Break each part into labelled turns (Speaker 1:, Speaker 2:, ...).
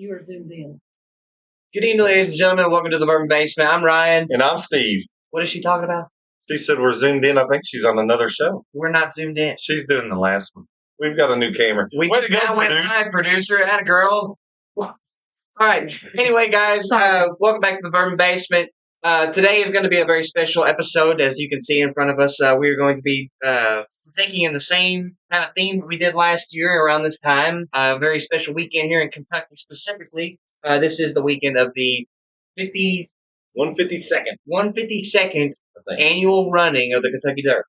Speaker 1: You are zoomed in.
Speaker 2: Good evening, ladies and gentlemen. Welcome to the Bourbon Basement. I'm Ryan.
Speaker 3: And I'm Steve.
Speaker 2: What is she talking about?
Speaker 3: She said we're zoomed in. I think she's on another show.
Speaker 2: We're not zoomed in.
Speaker 3: She's doing the last one. We've got a new camera.
Speaker 2: We
Speaker 3: Way
Speaker 2: just
Speaker 3: to go,
Speaker 2: now went
Speaker 3: produce.
Speaker 2: live, producer. Atta girl. All right. Anyway, guys, welcome back to the Bourbon Basement. Today is going to be a very special episode. As you can see in front of us, we are going to be taking in the same kind of theme that we did last year around this time. A very special weekend here in Kentucky specifically. This is the weekend of the
Speaker 3: 152nd.
Speaker 2: 152nd annual running of the Kentucky Derby.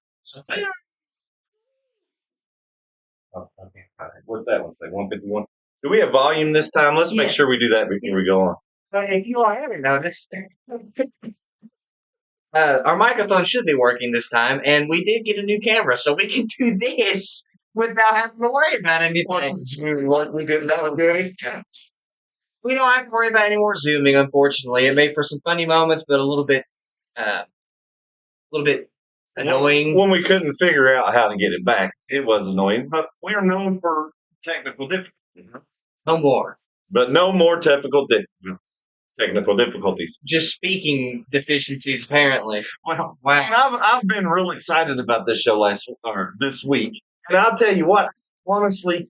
Speaker 3: Oh, okay. What's that one say? 151. Do we have volume this time? Let's make sure we do that before we go on.
Speaker 2: If you all haven't noticed, our microphone should be working this time, and we did get a new camera, so we can do this without having to worry about anything.
Speaker 3: What we did not do.
Speaker 2: We don't have to worry about any more zooming, unfortunately. It made for some funny moments, but a little bit annoying.
Speaker 3: When we couldn't figure out how to get it back, it was annoying. But we are known for technical difficulties.
Speaker 2: No more.
Speaker 3: But no more technical difficulties.
Speaker 2: Just speaking deficiencies, apparently.
Speaker 3: Well,
Speaker 2: Wow.
Speaker 3: and I've been real excited about this show this week, and I'll tell you what, honestly,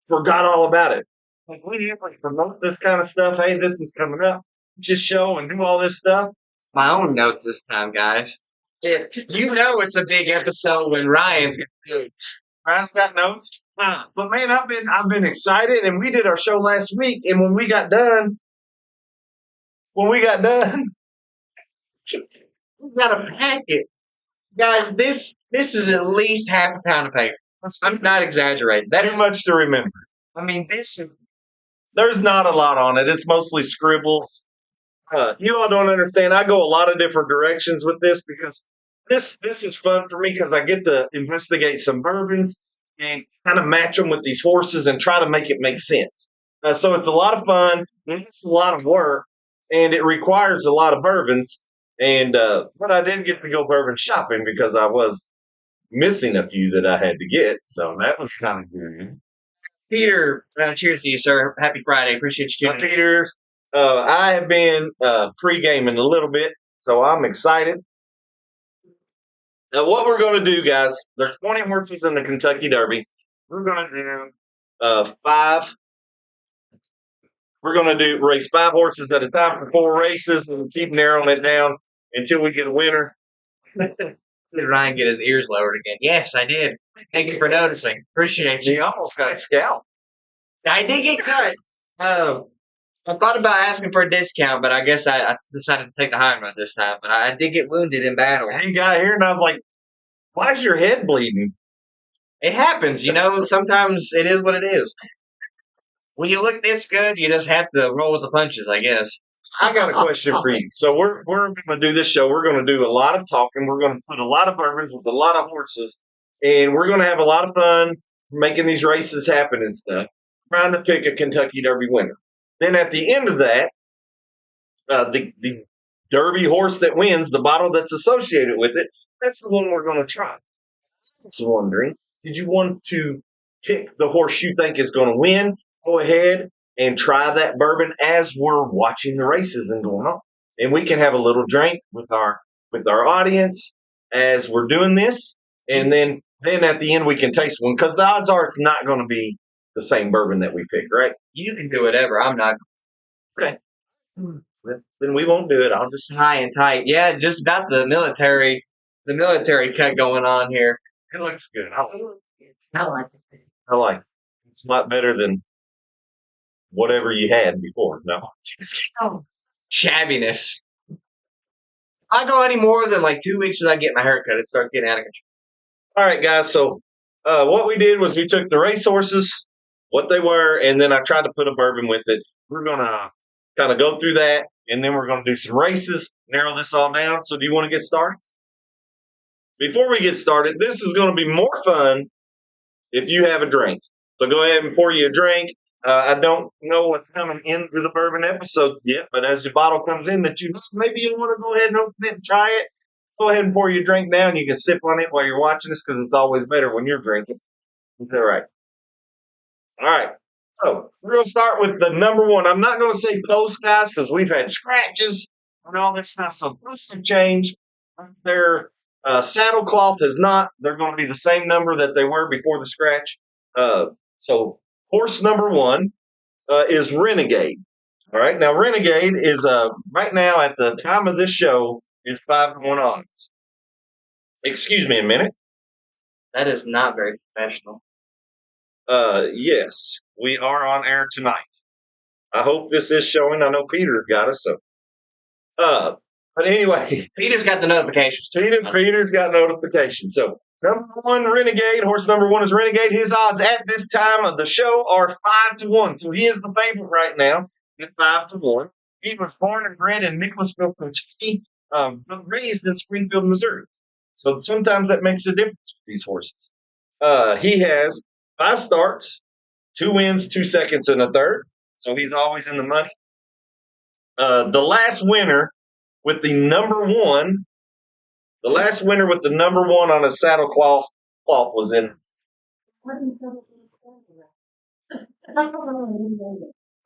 Speaker 3: forgot all about it. Like we usually promote this kind of stuff. Hey, this is coming up. Just show and do all this stuff.
Speaker 2: My own notes this time, guys. You know it's a big episode when Ryan's got notes.
Speaker 3: Ryan's got notes. But man, I've been excited, and we did our show last week, and when we got done,
Speaker 2: we got a packet. Guys, this is at least half a pound of paper. I'm not exaggerating. That
Speaker 3: too much to remember.
Speaker 2: I mean,
Speaker 3: There's not a lot on it. It's mostly scribbles. You all don't understand. I go a lot of different directions with this because this is fun for me because I get to investigate some bourbons and kind of match them with these horses and try to make it make sense. So it's a lot of fun. It's a lot of work, and it requires a lot of bourbons. And but I did get to go bourbon shopping because I was missing a few that I had to get. So that was kind of good.
Speaker 2: Peter, cheers to you, sir. Happy Friday. Appreciate you tuning in.
Speaker 3: Peter, I have been pre-gaming a little bit, so I'm excited. Now, what we're going to do, guys, there's 20 horses in the Kentucky Derby. We're going to do 5. We're going to race 5 horses at a time for 4 races and keep narrowing it down until we get a winner.
Speaker 2: Did Ryan get his ears lowered again? Yes, I did. Thank you for noticing. Appreciate you.
Speaker 3: He almost got scalped.
Speaker 2: I did get cut. I thought about asking for a discount, but I guess I decided to take the high road this time. But I did get wounded in battle.
Speaker 3: He got here, and I was like, why is your head bleeding?
Speaker 2: It happens, sometimes it is what it is. When you look this good, you just have to roll with the punches, I guess.
Speaker 3: I got a question for you. So we're going to do this show. We're going to do a lot of talking. We're going to put a lot of bourbons with a lot of horses, and we're going to have a lot of fun making these races happen and stuff, trying to pick a Kentucky Derby winner. Then at the end of that, the Derby horse that wins, the bottle that's associated with it, that's the one we're going to try. I was wondering, did you want to pick the horse you think is going to win? Go ahead and try that bourbon as we're watching the races and going on. And we can have a little drink with our audience as we're doing this. And then at the end we can taste one because the odds are it's not going to be the same bourbon that we pick, right?
Speaker 2: You can do whatever. I'm not.
Speaker 3: Okay. Then we won't do it. I'll just
Speaker 2: high and tight. Yeah, just about the military cut going on here.
Speaker 3: It looks good.
Speaker 1: I like it.
Speaker 3: I like it. It's a lot better than whatever you had before. No.
Speaker 1: Oh,
Speaker 2: Shabbiness. If I go any more than like 2 weeks without getting my hair cut, it starts getting out of control.
Speaker 3: All right, guys. So what we did was we took the race horses, what they were, and then I tried to put a bourbon with it. We're going to kind of go through that, and then we're going to do some races, narrow this all down. So do you want to get started? Before we get started, this is going to be more fun if you have a drink. So go ahead and pour you a drink. I don't know what's coming into the bourbon episode yet, but as the bottle comes in that maybe you want to go ahead and open it and try it, go ahead and pour your drink down. You can sip on it while you're watching this because it's always better when you're drinking. All right. All right. So we're going to start with the number one. I'm not going to say post, guys, because we've had scratches and all this stuff. So posts have changed. Their saddle cloth is not. They're going to be the same number that they were before the scratch. So horse number one is Renegade. All right. Now Renegade is right now at the time of this show is 5-1 odds. Excuse me a minute.
Speaker 2: That is not very professional.
Speaker 3: Yes, we are on air tonight. I hope this is showing. I know Peter's got us. So, but anyway,
Speaker 2: Peter's got the notifications.
Speaker 3: Peter's got notification. So number one, Renegade. Horse number one is Renegade. His odds at this time of the show are 5-1. So he is the favorite right now at 5-1. He was born and bred in Nicholasville, Kentucky, but raised in Springfield, Missouri. So sometimes that makes a difference with these horses. He has 5 starts, 2 wins, 2 seconds, and a third. So he's always in the money. The last winner with the number one on a saddle cloth was in.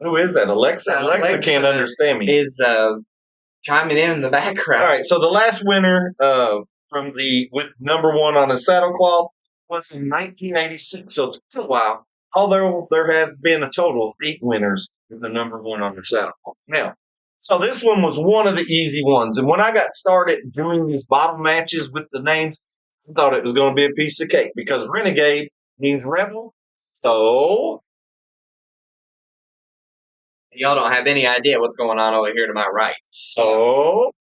Speaker 3: Who is that? Alexa? Alexa can't understand me.
Speaker 2: Is chiming in the background.
Speaker 3: All right, so the last winner with number one on a saddle cloth was in 1986, so it's been a while. Although there have been a total of 8 winners with the number one on their saddle cloth. Now, so this one was one of the easy ones, and when I got started doing these bottle matches with the names, I thought it was going to be a piece of cake because Renegade means rebel. So
Speaker 2: y'all don't have any idea what's going on over here to my right.
Speaker 3: So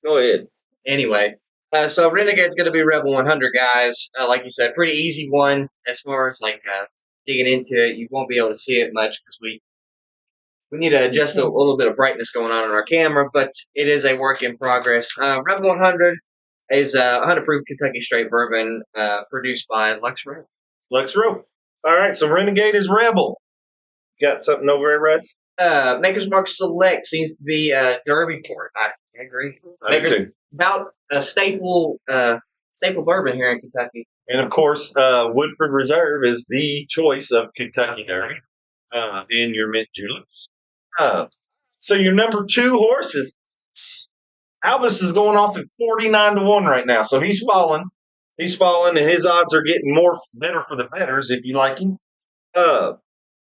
Speaker 3: go ahead.
Speaker 2: Anyway, so Renegade's going to be Rebel 100, guys. Like you said, pretty easy one as far as like digging into it. You won't be able to see it much because we need to adjust a little bit of brightness going on in our camera, but it is a work in progress. Rebel 100 is 100 proof Kentucky straight bourbon produced by Lux Row.
Speaker 3: Lux Row. All right, so Renegade is Rebel. Got something over there, Russ?
Speaker 2: Maker's Mark Select seems to be Derby port. I agree. About a staple bourbon here in Kentucky.
Speaker 3: And of course, Woodford Reserve is the choice of Kentucky Derby in your mint juleps. So your number 2 horse is Albus is going off at 49-1 right now. So he's falling. He's falling, and his odds are getting better for the betters if you like him.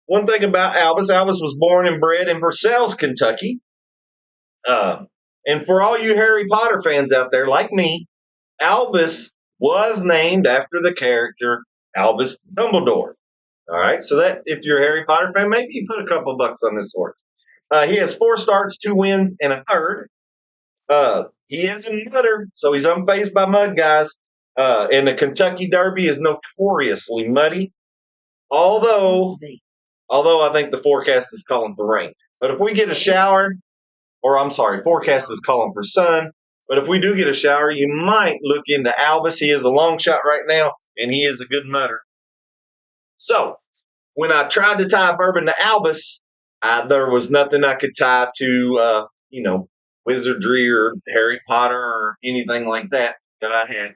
Speaker 3: One thing about Albus was born and bred in Versailles, Kentucky. And for all you Harry Potter fans out there, like me, Albus was named after the character Albus Dumbledore. All right, so that if you're a Harry Potter fan, maybe you put a couple bucks on this horse. He has 4 starts, 2 wins, and a third. He is a mudder, so he's unfazed by mud, guys. And the Kentucky Derby is notoriously muddy. Although I think the forecast is calling for rain. But if we get a shower, forecast is calling for sun. But if we do get a shower, you might look into Albus. He is a long shot right now, and he is a good mudder. So when I tried to tie bourbon to Albus, there was nothing I could tie to, wizardry or Harry Potter or anything like that I had.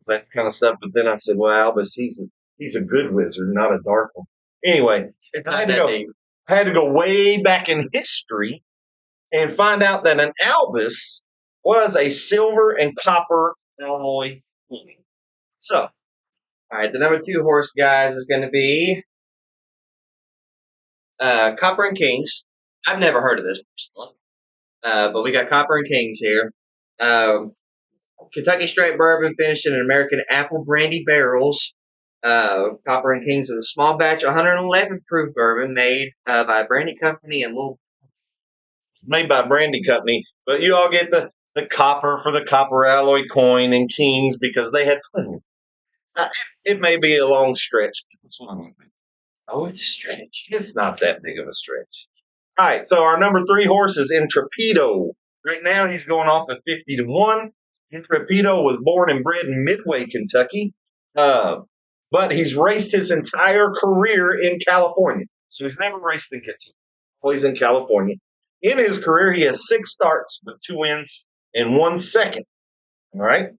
Speaker 3: That kind of stuff. But then I said, well, Albus, he's a good wizard, not a dark one. Anyway, I had to go way back in history and find out that an Albus was a silver and copper alloy coin. So,
Speaker 2: all right, the number 2 horse, guys, is going to be Copper and Kings. I've never heard of this personally, but we got Copper and Kings here. Kentucky straight bourbon finished in an American apple brandy barrels. Copper and Kings is a small batch 111 proof bourbon made by a brandy company in Louisville.
Speaker 3: Made by a brandy company, but you all get the copper for the copper alloy coin and Kings because they had plenty. It may be a long stretch.
Speaker 2: Oh, it's a stretch.
Speaker 3: It's not that big of a stretch. All right, so our number 3 horse is Intrepido. Right now he's going off at 50-1. Intrepido was born and bred in Midway, Kentucky, but he's raced his entire career in California. So he's never raced in Kentucky. Always in California. In his career, he has 6 starts with 2 wins and 1 second. All right.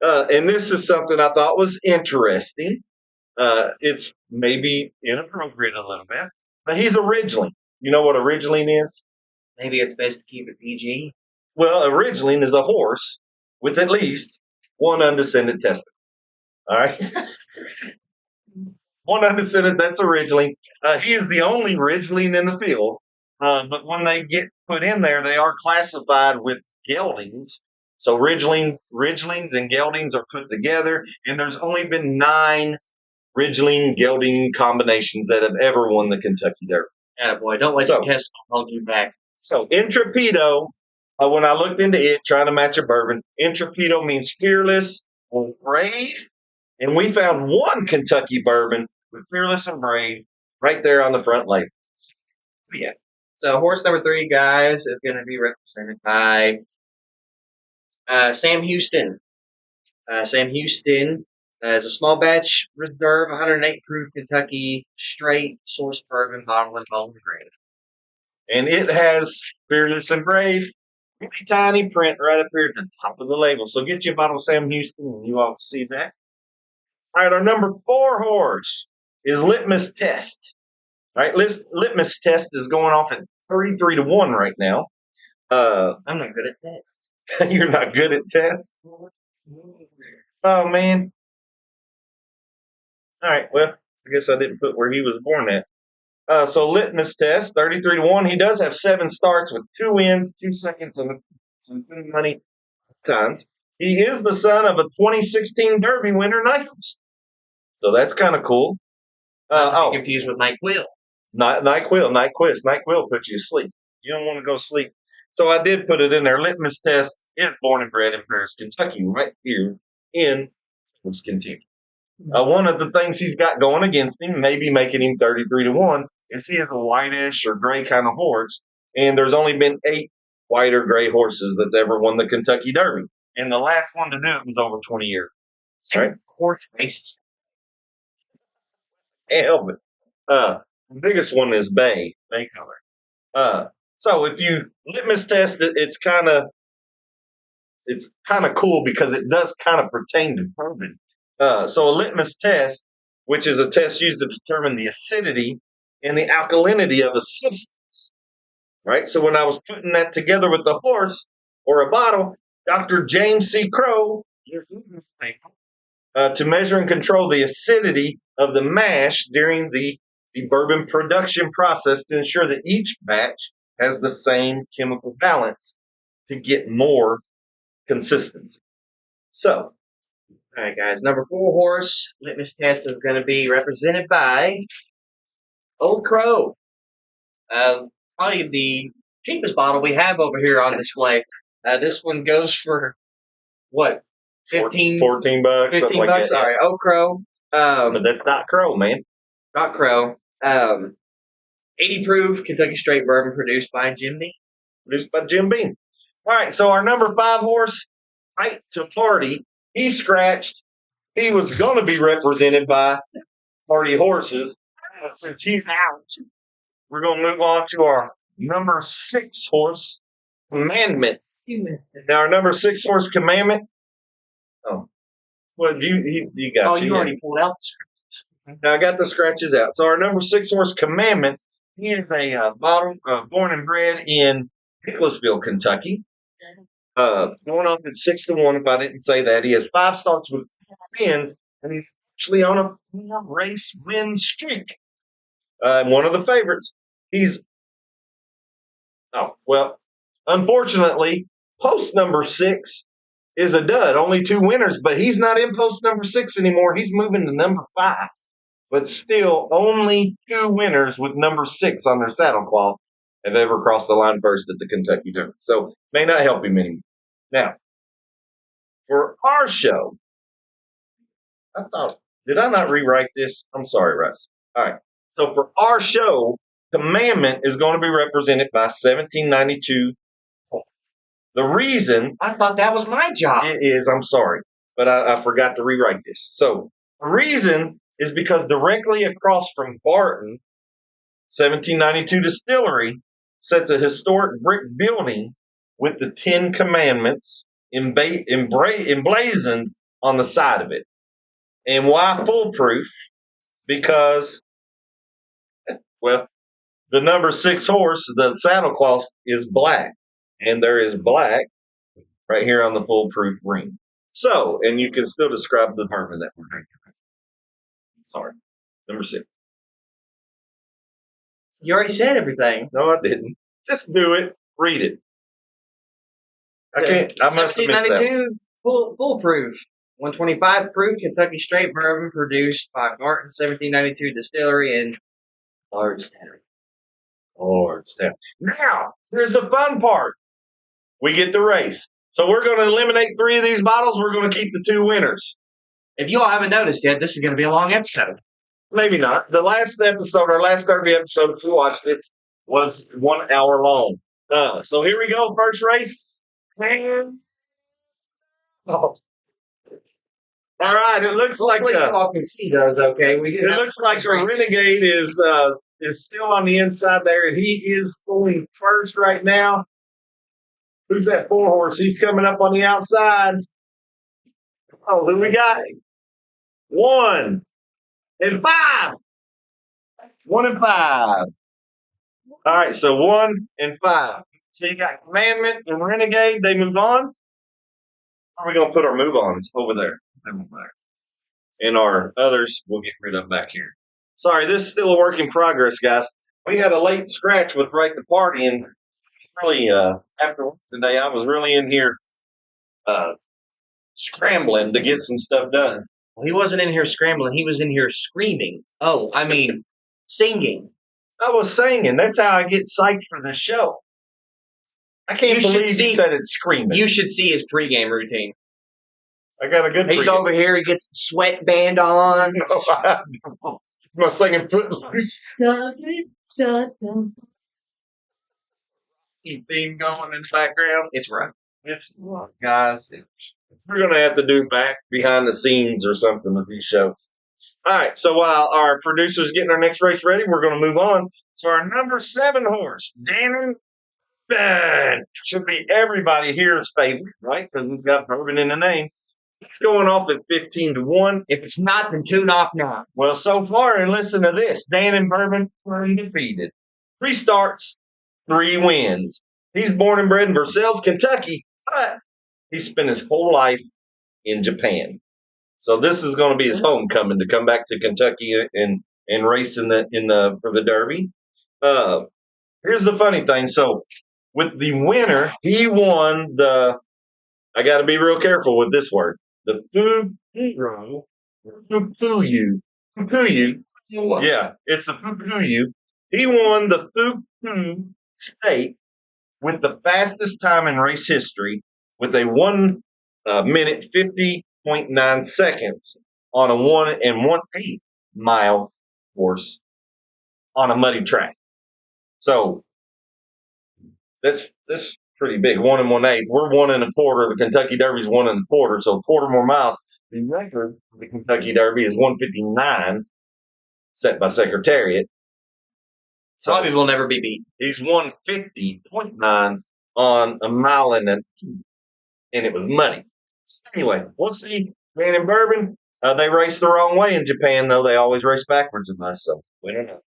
Speaker 3: And this is something I thought was interesting. It's maybe inappropriate a little bit, but he's a ridgeling. You know what a ridgeling is?
Speaker 2: Maybe it's best to keep it PG.
Speaker 3: Well, a ridgeling is a horse with at least one undescended testicle. All right. One undescended, that's a ridgeling. He is the only ridgeling in the field. But when they get put in there, they are classified with geldings. So ridgelings and geldings are put together, and there's only been 9 ridgeling gelding combinations that have ever won the Kentucky Derby.
Speaker 2: Boy, don't let your test hold you back.
Speaker 3: So Intrepido, when I looked into it, trying to match a bourbon, Intrepido means fearless or brave. And we found one Kentucky bourbon with fearless and brave right there on the front label.
Speaker 2: Yeah. So horse number 3, guys, is going to be represented by Sam Houston. Sam Houston is a small batch reserve, 108 proof Kentucky straight source bourbon bottled in Bowling Green.
Speaker 3: And it has fearless and brave, really tiny print right up here at the top of the label. So get you a bottle of Sam Houston and you all see that. All right, our number 4 horse is Litmus Test. All right, Litmus Test is going off at 33-1 right now.
Speaker 2: I'm not good at tests.
Speaker 3: You're not good at tests? Oh, man. All right, well, I guess I didn't put where he was born at. So Litmus Test, 33-1. He does have 7 starts with 2 wins, 2 seconds, and some good money times. He is the son of a 2016 Derby winner, Nyquist. So that's kind of cool.
Speaker 2: Not to be confused with NyQuil.
Speaker 3: Nyquist. NyQuil puts you to sleep. You don't want to go sleep. So I did put it in there. Litmus Test is born and bred in Paris, Kentucky, right here in Kentucky. One of the things he's got going against him, maybe making him 33-1, is he is a whitish or gray kind of horse, and there's only been 8 white or gray horses that's ever won the Kentucky Derby. And the last one to do it was over 20 years. Right?
Speaker 2: Horse races.
Speaker 3: Can't help it. The biggest one is bay color. So if you litmus test it, it's kind of cool because it does kind of pertain to bourbon. So a litmus test, which is a test used to determine the acidity and the alkalinity of a substance, right? So when I was putting that together with the horse or a bottle, Dr. James C. Crow used litmus paper to measure and control the acidity of the mash during the bourbon production process to ensure that each batch has the same chemical balance to get more consistency. So,
Speaker 2: all right, guys. Number 4 horse litmus test is going to be represented by Old Crow. Probably the cheapest bottle we have over here on display. This one goes for what? 14
Speaker 3: $14,
Speaker 2: 15
Speaker 3: something
Speaker 2: bucks.
Speaker 3: like that.
Speaker 2: All right, Old Crow.
Speaker 3: But that's not Crow, man.
Speaker 2: Not Crow. 80 proof Kentucky straight bourbon produced by Jim Beam.
Speaker 3: Produced by Jim Beam. All right, so our number 5 horse, Right to Party, he scratched. He was going to be represented by Party Horses. Since he's out, we're going to move on to our number 6 horse, Commandment. Now, our number 6 horse, Commandment. Oh, well, you got.
Speaker 2: Oh, you already pulled out the scratches.
Speaker 3: Now I got the scratches out. So our number 6 horse, Commandment. He is a bottle, born and bred in Nicholasville, Kentucky. Going off at 6-1. If I didn't say that, he has 5 starts with 4 wins, and he's actually on a 4-race win streak. One of the favorites. Unfortunately, post number 6 is a dud. Only 2 winners, but he's not in post number 6 anymore. He's moving to number 5. But still, only 2 winners with number 6 on their saddle cloth have ever crossed the line first at the Kentucky Derby. So, may not help him anymore. Now, for our show, did I not rewrite this? I'm sorry, Russ. All right. So, for our show, Commandment is going to be represented by 1792. The reason.
Speaker 2: I thought that was my job.
Speaker 3: It is, I'm sorry, but I forgot to rewrite this. So, the reason is because directly across from Barton, 1792 Distillery sits a historic brick building with the 10 Commandments emblazoned on the side of it. And why foolproof? Because, well, the number 6 horse, the saddle cloth is black. And there is black right here on the foolproof ring. So, and you can still describe the bourbon that we're drinking. Sorry. Number 6.
Speaker 2: You already said everything.
Speaker 3: No, I didn't. Just do it. Read it. I can't. I must have missed that.
Speaker 2: 1792 foolproof. 125 proof Kentucky straight bourbon produced by Martin 1792 distillery in Bardstown.
Speaker 3: Bardstown. Now, here's the fun part. We get the race. So we're going to eliminate 3 of these bottles. We're going to keep the 2 winners.
Speaker 2: If you all haven't noticed yet, this is going to be a long episode.
Speaker 3: Maybe not. The last episode, our last 30 episode, if you watched it, was 1 hour long. So here we go. First race. And, oh. All right. It looks like
Speaker 2: you all can see those. Okay.
Speaker 3: it looks like a Renegade is still on the inside there, and he is going first right now. Who's that 4 horse? He's coming up on the outside. Oh, who we got? 1 and 5. 1 and 5. All right, so 1 and 5. So you got Commandment and Renegade. They move on. Or are we gonna put our move-ons over there? And our others we'll get rid of back here. Sorry, this is still a work in progress, guys. We had a late scratch with Break the Party, and really after today I was really in here scrambling to get some stuff done.
Speaker 2: Well, he wasn't in here scrambling. He was in here screaming. Oh, I mean, singing.
Speaker 3: I was singing. That's how I get psyched for this show. I can't believe you said it's screaming.
Speaker 2: You should see his pregame routine.
Speaker 3: I got a good
Speaker 2: He's over here. He gets the sweatband on.
Speaker 3: No, I don't. I'm singing Footloose. Theme going in the background.
Speaker 2: It's rough.
Speaker 3: It's guys. We're gonna have to do back behind the scenes or something with these shows. All right. So while our producer's getting our next race ready, we're gonna move on. So our number 7 horse, Dannon, should be everybody here's favorite, right? Because it's got bourbon in the name. It's going off at 15-1.
Speaker 2: If it's not, then tune off now.
Speaker 3: Well, so far, and listen to this, Dannon Bourbon undefeated. 3 starts, 3 wins. He's born and bred in Versailles, Kentucky, but he spent his whole life in Japan. So this is going to be his homecoming to come back to Kentucky and race for the Derby. Here's the funny thing. So with the winner, he won I got to be real careful with this word. The Fukuyu. Yeah, it's the Fukuyu. He won the Fuku State with the fastest time in race history with a 1 minute 50.9 seconds on a 1 1/8 mile course on a muddy track. So that's pretty big. 1 1/8. We're 1 1/4. The Kentucky Derby's 1 1/4, so a quarter more miles. The record for the Kentucky Derby is 1:59, set by Secretariat. So
Speaker 2: Probably will never be beat.
Speaker 3: He's 150.9 on a mile and it was muddy. Anyway, we'll see. Dannon Bourbon, they race the wrong way in Japan, though. They always race backwards in us, so we don't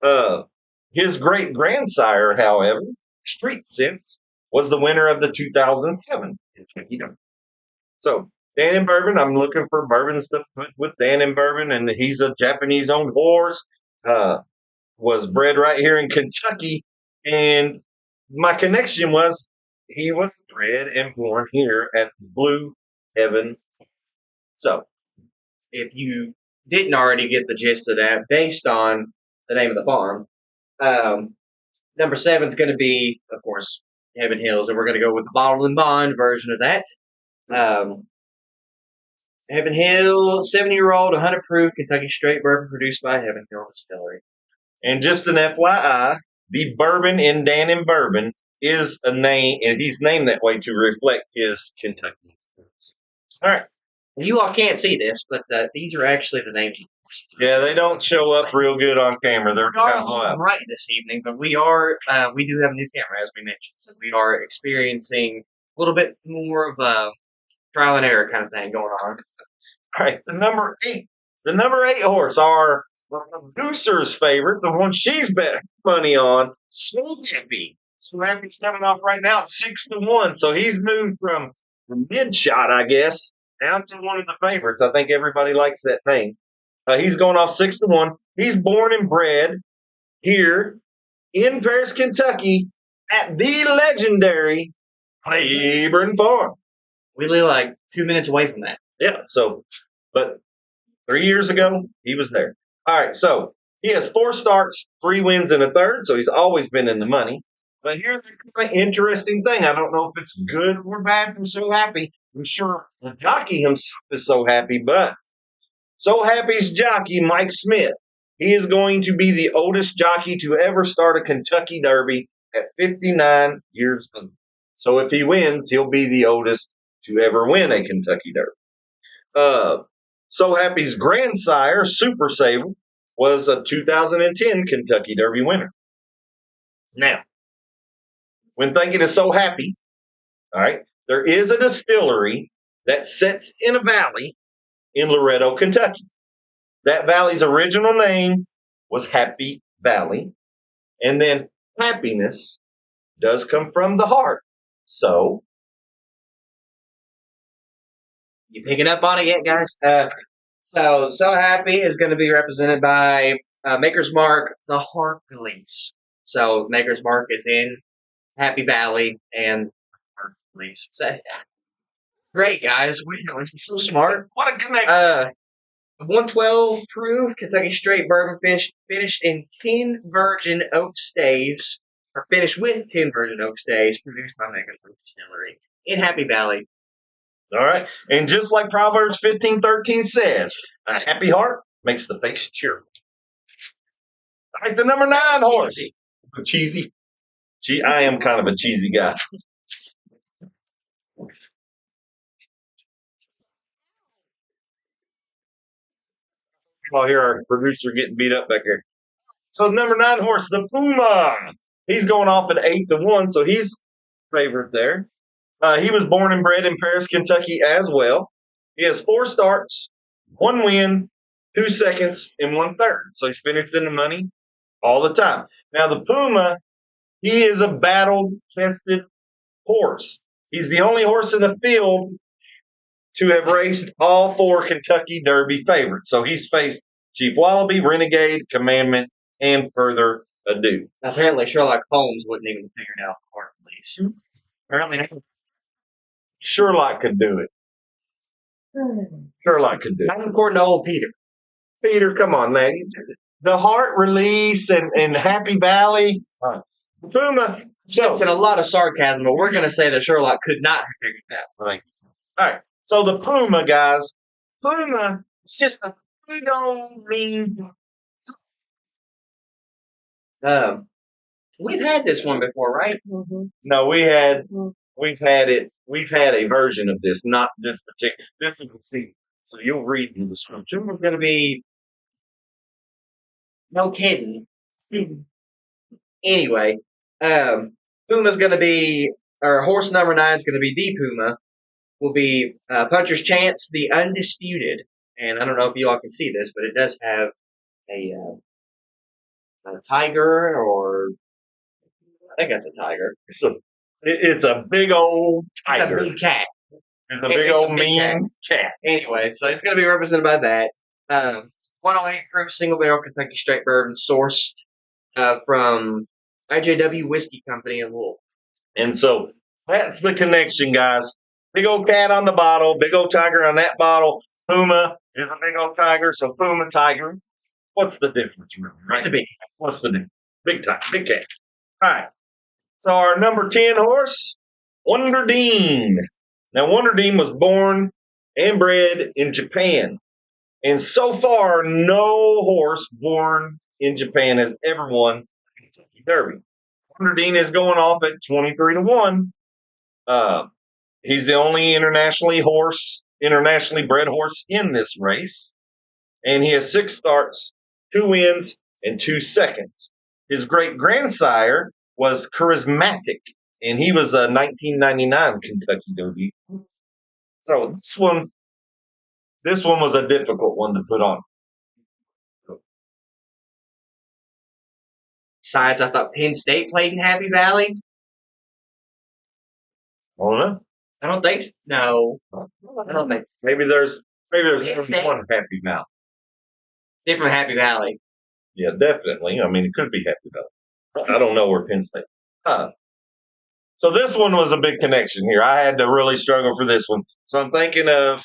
Speaker 3: know. His great grandsire, however, Street Sense, was the winner of the 2007 Kentucky Derby. So, Dannon Bourbon, I'm looking for bourbons to put with Dannon Bourbon, and he's a Japanese-owned horse. Was bred right here in Kentucky, and my connection was he was bred and born here at Blue Heaven. So,
Speaker 2: if you didn't already get the gist of that, based on the name of the farm, number 7 is going to be, of course, Heaven Hills, and we're going to go with the bottled and bond version of that. Heaven Hill, 70-year-old, 100 proof Kentucky straight bourbon produced by Heaven Hill Distillery.
Speaker 3: And just an FYI, the bourbon in Dannon Bourbon is a name, and he's named that way to reflect his Kentucky. All right.
Speaker 2: You all can't see this, but these are actually the names.
Speaker 3: Yeah, they don't show up real good on camera. They're kind of low.
Speaker 2: Right this evening, but we do have a new camera, as we mentioned, so we are experiencing a little bit more of a trial and error kind of thing going on.
Speaker 3: All right, the number 8 horse, our producer's favorite, the one she's bet money on, So Happy. So Happy's coming off right now at 6-1. So he's moved from the mid shot, I guess, down to one of the favorites. I think everybody likes that name. He's going off 6-1. He's born and bred here in Paris, Kentucky, at the legendary Claiborne Farm.
Speaker 2: We live like 2 minutes away from that.
Speaker 3: Yeah. So, but 3 years ago, he was there. All right. So he has 4 starts, 3 wins, and a third. So he's always been in the money. But here's the interesting thing. I don't know if it's good or bad from So Happy. I'm sure the jockey himself is so happy, but So Happy's jockey, Mike Smith, he is going to be the oldest jockey to ever start a Kentucky Derby at 59 years old. So if he wins, he'll be the oldest to ever win a Kentucky Derby. So Happy's grandsire, Super Saver, was a 2010 Kentucky Derby winner. Now, when thinking of So Happy, all right, there is a distillery that sits in a valley in Loretto, Kentucky. That valley's original name was Happy Valley. And then happiness does come from the heart. So,
Speaker 2: You picking up on it yet, guys? So Happy is going to be represented by Maker's Mark, the Heart Release. So Maker's Mark is in Happy Valley and Heart Release. So, great, guys. We're so smart.
Speaker 3: what a connection.
Speaker 2: 112 proof Kentucky straight bourbon finished in 10 virgin oak staves, or finished with 10 virgin oak staves, produced by Maker's Mark Distillery in Happy Valley.
Speaker 3: All right. And just like Proverbs 15:13 says, a happy heart makes the face cheerful. All right, the number 9 horse. Cheesy. I am kind of a cheesy guy. I'll hear our producer getting beat up back here. So number 9 horse, the Puma. He's going off at 8-1, so he's favorite there. He was born and bred in Paris, Kentucky as well. He has 4 starts, 1 win, 2 seconds, and 1/3. So he's finished in the money all the time. Now the Puma, he is a battle-tested horse. He's the only horse in the field to have raced all 4 Kentucky Derby favorites. So he's faced Chief Wallaby, Renegade, Commandment, and Further Ado.
Speaker 2: Apparently, Sherlock Holmes wouldn't even figure out the Heart Release. Apparently,
Speaker 3: Sherlock could do it. Sherlock could do it.
Speaker 2: not according to old Peter.
Speaker 3: Peter, come on, man. The Heart Release and Happy Valley. Puma. So,
Speaker 2: It's in a lot of sarcasm, but we're going to say that Sherlock could not have figured it out.
Speaker 3: right. All right. So the Puma, guys. Puma is just a big old mean.
Speaker 2: We've had this one before, right?
Speaker 3: No, we've had it. We've had a version of this, not this particular. This is the sequel. So you'll read the description.
Speaker 2: It's going to be no kidding. Anyway, Puma's going to be, or horse number 9 is going to be the Puma. Will be Puncher's Chance, the Undisputed. And I don't know if you all can see this, but it does have a tiger, or I think that's a tiger.
Speaker 3: It's a big old tiger.
Speaker 2: It's a big cat.
Speaker 3: It's a big old mean cat.
Speaker 2: Anyway, so it's going to be represented by that. 108 proof single barrel Kentucky straight bourbon sourced from IJW Whiskey Company in Louisville.
Speaker 3: And so that's the connection, guys. Big old cat on the bottle, big old tiger on that bottle. Puma is a big old tiger, so Puma tiger. What's the difference, really, right?
Speaker 2: It's a big.
Speaker 3: What's the difference? Big tiger, big cat. All right. So our number 10 horse, Wonder Dean. Now, Wonder Dean was born and bred in Japan. And so far, no horse born in Japan has ever won the Kentucky Derby. Wonder Dean is going off at 23-1. He's the only internationally bred horse in this race. And he has 6 starts, 2 wins, and 2 seconds. His great-grandsire was Charismatic, and he was a 1999 Kentucky Derby. So this one, This one was a difficult one to put on.
Speaker 2: Besides, I thought Penn State played in Happy Valley.
Speaker 3: I don't know.
Speaker 2: I don't think so. No. I don't think.
Speaker 3: Maybe there's
Speaker 2: Penn State.
Speaker 3: one Happy Valley.
Speaker 2: Different Happy Valley.
Speaker 3: Yeah, definitely. I mean, it could be Happy Valley. I don't know where Penn State. So this one was a big connection here. I had to really struggle for this one. So I'm thinking of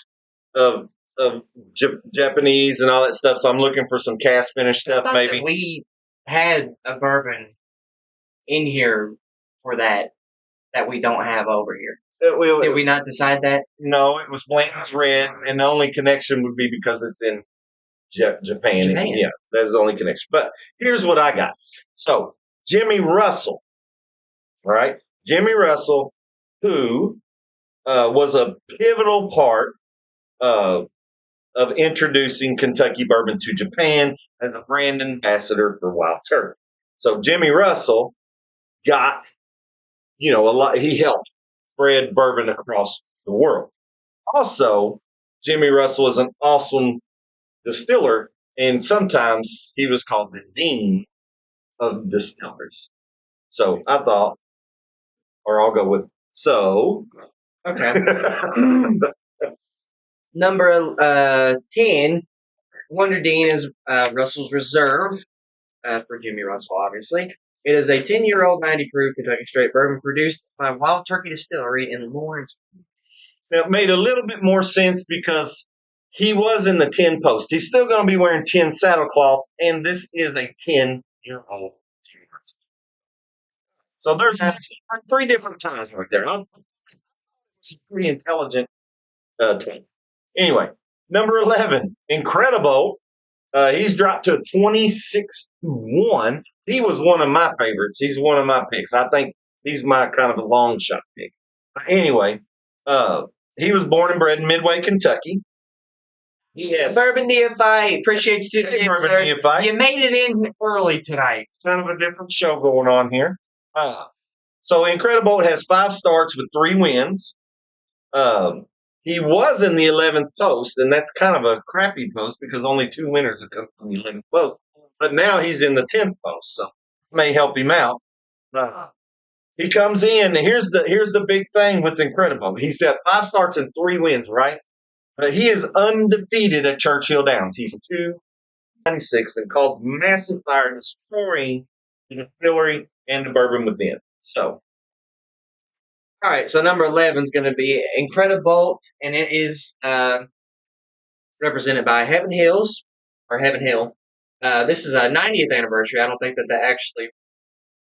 Speaker 3: Japanese and all that stuff. So I'm looking for some cast finish
Speaker 2: I
Speaker 3: stuff,
Speaker 2: thought
Speaker 3: maybe.
Speaker 2: that we had a bourbon in here for that we don't have over here. Did we not decide that?
Speaker 3: No, it was Blanton's Red, and the only connection would be because it's in Japan. Yeah, that's the only connection. But here's what I got. So Jimmy Russell, all right, Jimmy Russell, who was a pivotal part of introducing Kentucky bourbon to Japan as a brand ambassador for Wild Turkey. So Jimmy Russell got, a lot. He helped spread bourbon across the world. Also, Jimmy Russell is an awesome distiller, and sometimes he was called the dean of distillers. So I thought, or I'll go with so.
Speaker 2: Okay. Number 10, Wonder Dean is Russell's Reserve for Jimmy Russell, obviously. It is a 10-year-old 90 proof Kentucky straight bourbon produced by Wild Turkey Distillery in Lawrence.
Speaker 3: Now, it made a little bit more sense because he was in the 10 post. He's still going to be wearing 10 saddlecloth, and this is a 10-year-old. So there's 3 different times right there. It's a pretty intelligent team. Anyway, number 11, Incredible. He's dropped to 26-1. He was one of my favorites. He's one of my picks. I think he's my kind of a long shot pick. But anyway, he was born and bred in Midway, Kentucky. Yes.
Speaker 2: Bourbon Neophyte. Appreciate you tuning in,
Speaker 3: Bourbon
Speaker 2: sir.
Speaker 3: Neophyte.
Speaker 2: You made it in early tonight.
Speaker 3: It's kind of a different show going on here. So Incredible has 5 starts with 3 wins. He was in the 11th post, and that's kind of a crappy post because only 2 winners have come from the 11th post. But now he's in the 10th post, so may help him out. He comes in. Here's the big thing with Incredible. He's got 5 starts and 3 wins, right? But he is undefeated at Churchill Downs. He's 296 and caused massive fire, destroying the distillery and the bourbon within. So,
Speaker 2: all right. So number 11 is going to be Incredible, and it is represented by Heaven Hill. This is a 90th anniversary. I don't think that actually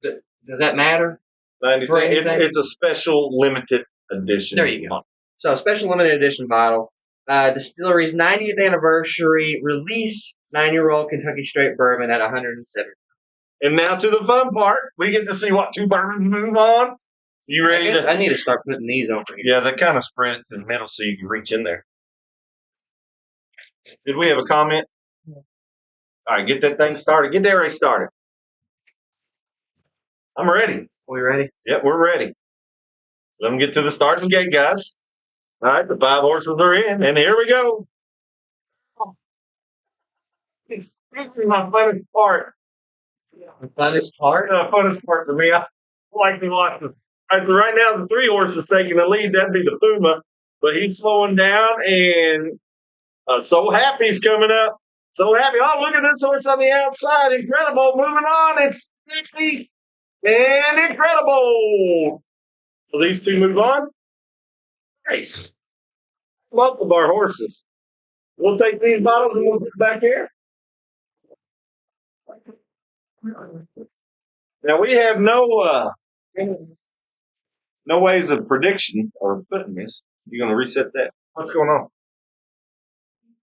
Speaker 2: does that matter.
Speaker 3: It's a special limited edition.
Speaker 2: There you go. So special limited edition bottle. Distillery's 90th anniversary release, 9-year-old Kentucky straight bourbon at 107.
Speaker 3: And now to the fun part. We get to see what 2 bourbons move on. You ready?
Speaker 2: I need to start putting these over here.
Speaker 3: Yeah, they kind of spread it to the middle so you can reach in there. Did we have a comment? All right, get that thing started. Get that race started. I'm ready.
Speaker 2: We ready?
Speaker 3: Yep, we're ready. Let them get to the starting gate, guys. All right, the 5 horses are in, and here we go. This is my funnest part.
Speaker 2: The funnest part?
Speaker 3: The funnest part for me. I like to watch them. Right now, the 3 horses taking the lead. That'd be the Puma, but he's slowing down, and So Happy's coming up. So Happy. Oh, look at this horse on the outside. Incredible. Moving on. It's Happy and Incredible. So these 2 move on. Nice. Both of our horses. We'll take these bottles and we'll get back here. Now we have no ways of prediction or putting this. You're going to reset that. What's going on?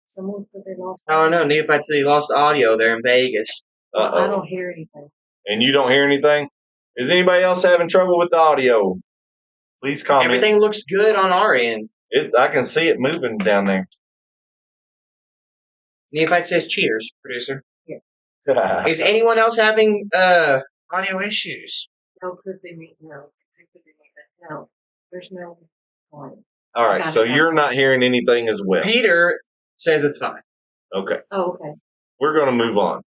Speaker 1: Someone said they lost.
Speaker 2: Oh no, Neophyte said he lost audio there in Vegas.
Speaker 1: I don't hear anything.
Speaker 3: And you don't hear anything? Is anybody else having trouble with the audio? Please comment.
Speaker 2: Everything looks good on our end.
Speaker 3: I can see it moving down there.
Speaker 2: Neophyte says cheers, producer.
Speaker 3: All
Speaker 2: Is anyone else having audio issues?
Speaker 1: No, could they meet? No. Could they meet that? No. There's no point.
Speaker 3: right, so you're not hearing anything as well.
Speaker 2: Peter says it's fine.
Speaker 3: Okay.
Speaker 1: Oh, okay.
Speaker 3: We're going to move on.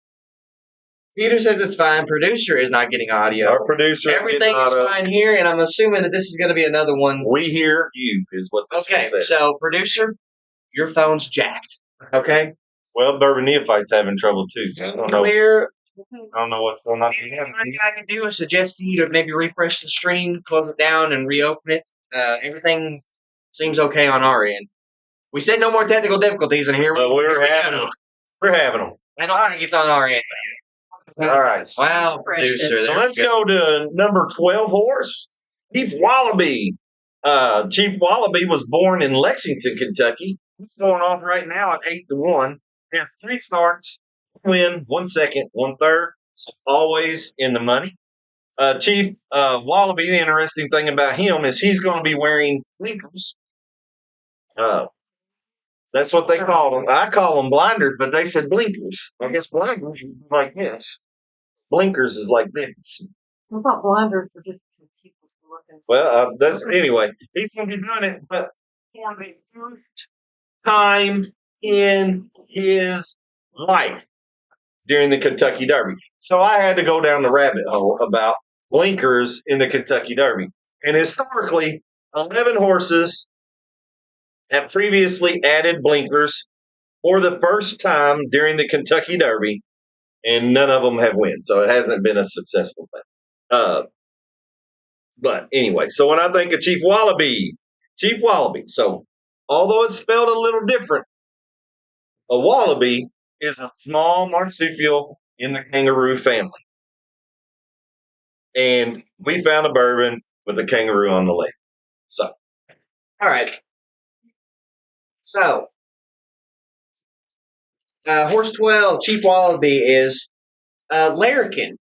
Speaker 2: Peter says it's fine. Producer is not getting audio.
Speaker 3: Our producer.
Speaker 2: Everything is fine here, and I'm assuming that this is going to be another one.
Speaker 3: We hear you is what this one
Speaker 2: Okay,
Speaker 3: says.
Speaker 2: so producer, your phone's jacked. Okay?
Speaker 3: Well, Bourbon Neophyte's having trouble too, so I don't know.
Speaker 2: Clear.
Speaker 3: I don't know what's going on.
Speaker 2: What I can do is suggest to you to maybe refresh the stream, close it down, and reopen it. Everything seems okay on our end. We said no more technical difficulties, and here
Speaker 3: But we're having them. We're having them.
Speaker 2: I don't think it's on our end.
Speaker 3: All right.
Speaker 2: Wow, producer.
Speaker 3: So
Speaker 2: there
Speaker 3: let's
Speaker 2: we
Speaker 3: go to number 12 horse, Chief Wallaby. Chief Wallaby was born in Lexington, Kentucky. He's going off right now at 8-1. He has 3 starts, win, 1 second, 1/3. So always in the money. Chief Wallaby, the interesting thing about him is he's going to be wearing blinkers. That's what they call them. I call them blinders, but they said blinkers. I guess blinders is like this. Blinkers is like this.
Speaker 1: I thought blinders were just for people looking.
Speaker 3: Well, anyway, he's going to be doing it, but for the first time in his life during the Kentucky Derby. So I had to go down the rabbit hole about blinkers in the Kentucky Derby. And historically, 11 horses have previously added blinkers for the first time during the Kentucky Derby, and none of them have won. So it hasn't been a successful thing. But anyway, so when I think of Chief Wallaby, so although it's spelled a little different, a wallaby is a small marsupial in the kangaroo family. And we found a bourbon with a kangaroo on the label. So,
Speaker 2: all right. So, horse 12, Chief Wallaby is Larrikin.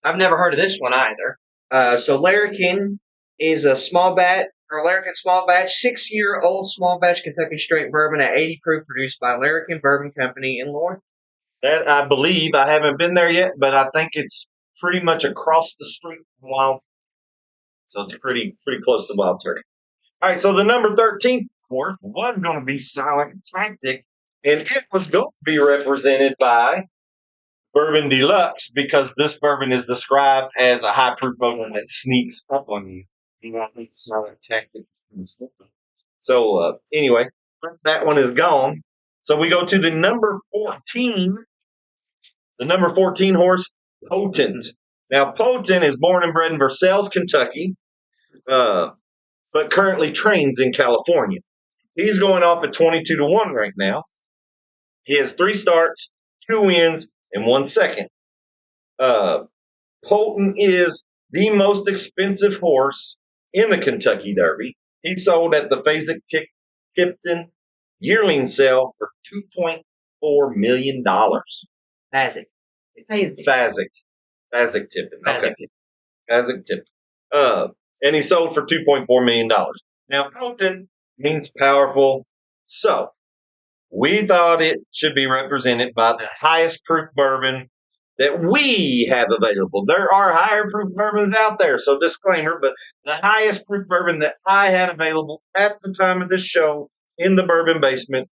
Speaker 2: I've never heard of this one either. So Larrikin is a small batch, or Larrikin small batch, 6-year-old small batch Kentucky straight bourbon at 80 proof, produced by Larrikin Bourbon Company in Lawrence.
Speaker 3: that I believe, I haven't been there yet, but I think it's pretty much across the street from Wild. So it's pretty close to Wild Turkey. All right, so the number 13th horse was going to be Silent Tactic, and it was going to be represented by Bourbon Deluxe because this bourbon is described as a high proof bourbon that sneaks up on you. You know, I think Silent Tactic is so anyway, that one is gone. So we go to the number 14. The number 14 horse, Potent. Now, Potent is born and bred in Versailles, Kentucky, but currently trains in California. He's going off at 22-1 right now. He has 3 starts, 2 wins, and 1 second. Potent is the most expensive horse in the Kentucky Derby. He sold at the Fasig-Tipton yearling sale for $2.4 million.
Speaker 2: Fasig.
Speaker 3: Fasig-Tipton. Okay. Fasig-Tipton. And he sold for $2.4 million. Now, Potent means powerful. So, we thought it should be represented by the highest proof bourbon that we have available. There are higher proof bourbons out there, so disclaimer, but the highest proof bourbon that I had available at the time of this show in the Bourbon Basement.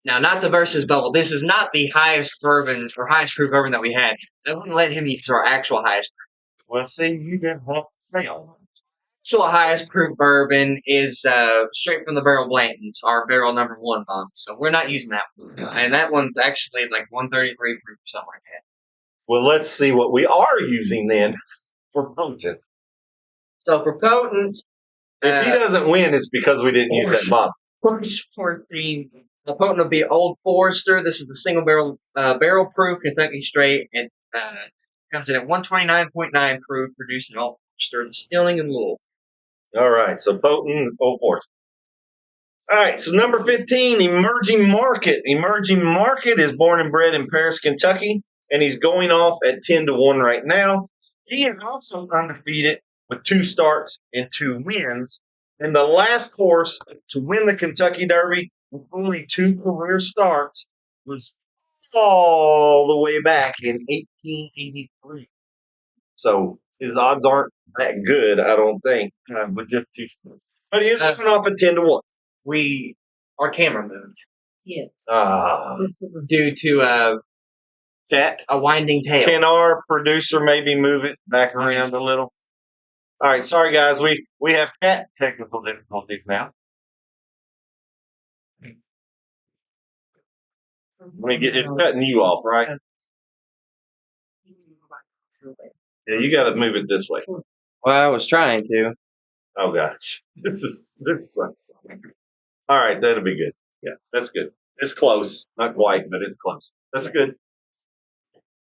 Speaker 2: Now, not the versus bubble. This is not the highest bourbon or highest proof bourbon that we had. I wouldn't let him use our actual highest proof.
Speaker 3: Well, see, you didn't have to say all that.
Speaker 2: Actual highest proof bourbon is straight from the barrel Blanton's, our barrel number 1 bomb. So we're not using that one. And that one's actually like 133 proof or something like that.
Speaker 3: Well, let's see what we are using then for Potent.
Speaker 2: So for Potent,
Speaker 3: If he doesn't win, it's because we didn't use that bottle.
Speaker 2: horse 14, the Potent will be Old Forester. This is the single barrel proof Kentucky straight. It comes in at 129.9 proof, produced in Old Forester, distilling in Louisville.
Speaker 3: All right, so Potent, Old Forester. All right, so number 15, Emerging Market. Emerging Market is born and bred in Paris, Kentucky, and he's going off at 10-1 right now. He is also undefeated with 2 starts and 2 wins. And the last horse to win the Kentucky Derby with only 2 career starts was all the way back in 1883. So his odds aren't that good, I don't think, with just 2 starts. But he is going off at 10-1.
Speaker 2: our camera moved
Speaker 1: Yeah.
Speaker 2: due to
Speaker 3: Cat,
Speaker 2: a winding tail.
Speaker 3: can our producer maybe move it back around a little? All right, sorry guys, we have cat technical difficulties now. Let me get it's cutting you off, right? Yeah, you got to move it this way.
Speaker 2: Well, I was trying to.
Speaker 3: Oh gosh, this sucks. All right, that'll be good. Yeah, that's good. It's close, not quite, but it's close. That's good.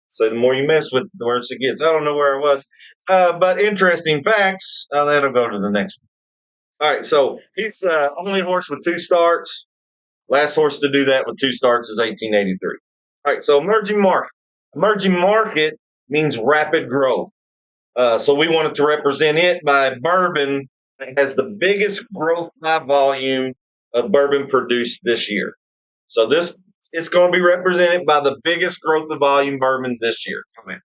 Speaker 3: So the more you mess with it, the worse it gets. I don't know where it was, but interesting facts. That'll go to the next one. All right, so he's only horse with 2 starts. Last horse to do that with 2 starts is 1883. All right, so emerging market. Emerging market means rapid growth. So we wanted to represent it by bourbon that has the biggest growth by volume of bourbon produced this year. So it's going to be represented by the biggest growth of volume bourbon this year. Come in.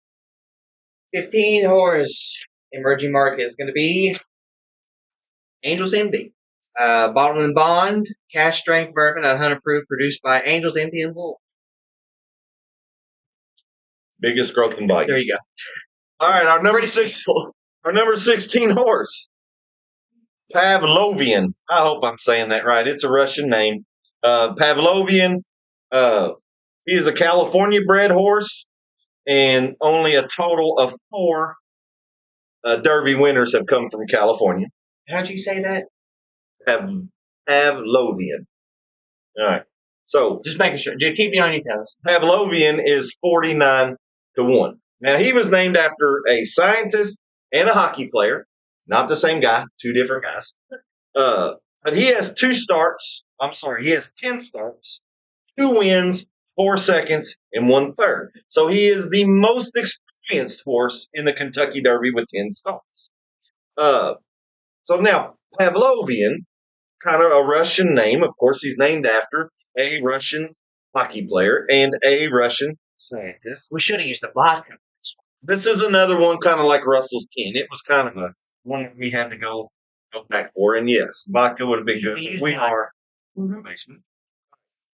Speaker 2: 15 horse emerging market is going to be Angel's Envy. Bottled and bond, cash strength bourbon at 100 proof, produced by Angel's Envy and Wolf.
Speaker 3: Biggest growth in volume.
Speaker 2: There you go.
Speaker 3: All right, our number 16 horse, Pavlovian. I hope I'm saying that right. It's a Russian name. Pavlovian. He is a California-bred horse, and only a total of 4 Derby winners have come from California.
Speaker 2: How'd you say that?
Speaker 3: Pavlovian. All right. So
Speaker 2: just making sure. Just keep me on your toes.
Speaker 3: Pavlovian is 49 to 1. Now he was named after a scientist and a hockey player. Not the same guy, 2 different guys. But he has 2 starts. I'm sorry, he has 10 starts, 2 wins, 4 seconds, and 1/3. So he is the most experienced horse in the Kentucky Derby with 10 starts. So now Pavlovian, kind of a Russian name. Of course, he's named after a Russian hockey player and a Russian scientist.
Speaker 2: We should have used the vodka.
Speaker 3: This is another one kind of like Russell's 10. It was kind of a one that we had to go back for. And yes, vodka would have been good. We are in the basement.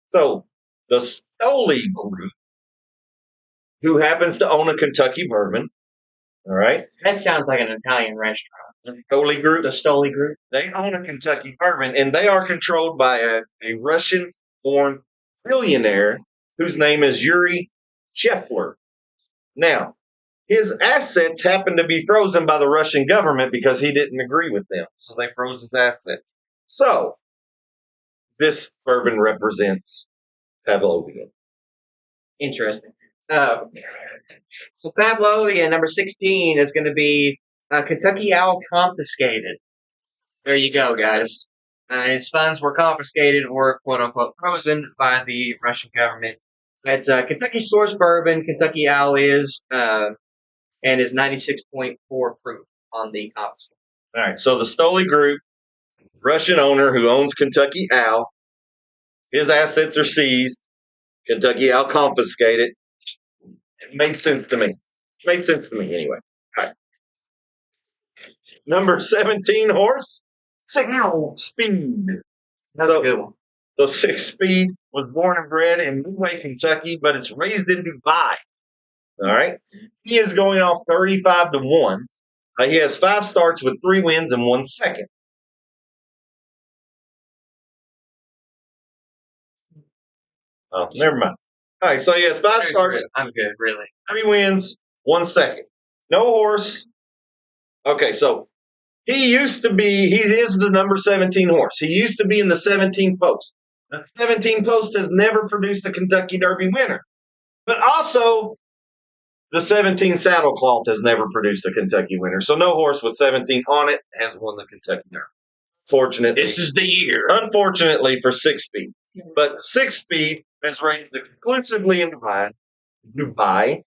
Speaker 3: So the Stoli Group, who happens to own a Kentucky bourbon, all right?
Speaker 2: That sounds like an Italian restaurant.
Speaker 3: The Stoli Group.
Speaker 2: The Stoli Group.
Speaker 3: They own a Kentucky bourbon, and they are controlled by a Russian-born billionaire whose name is Yuri Shepler. Now, his assets happen to be frozen by the Russian government because he didn't agree with them, so they froze his assets. So, this bourbon represents Pavlovian.
Speaker 2: Interesting. So Pavlovian, number 16, is going to be Kentucky Owl Confiscated. There you go, guys. His funds were confiscated or quote-unquote frozen by the Russian government. It's Kentucky source bourbon. Kentucky Owl is, and is 96.4 proof on the confiscate.
Speaker 3: All right, so the Stoli Group, Russian owner who owns Kentucky Owl, his assets are seized. Kentucky Owl confiscated. It made sense to me. It made sense to me anyway. All right. Number 17 horse, 6 Speed.
Speaker 2: That's a good one.
Speaker 3: So 6 Speed was born and bred in Midway, Kentucky, but it's raised in Dubai. All right. He is going off 35 to 1. He has 5 starts with 3 wins and 1 second. Oh, never mind. All right, so he has 5 starts.
Speaker 2: I'm good, really.
Speaker 3: 3 wins, 1 second. No horse. Okay, so he is the number 17 horse. He used to be in the 17 post. The 17 post has never produced a Kentucky Derby winner. But also, the 17 saddle cloth has never produced a Kentucky winner. So no horse with 17 on it has won the Kentucky Derby. Fortunately.
Speaker 2: This is the year.
Speaker 3: Unfortunately for 6 Speed. But 6 Speed has raced exclusively in Dubai,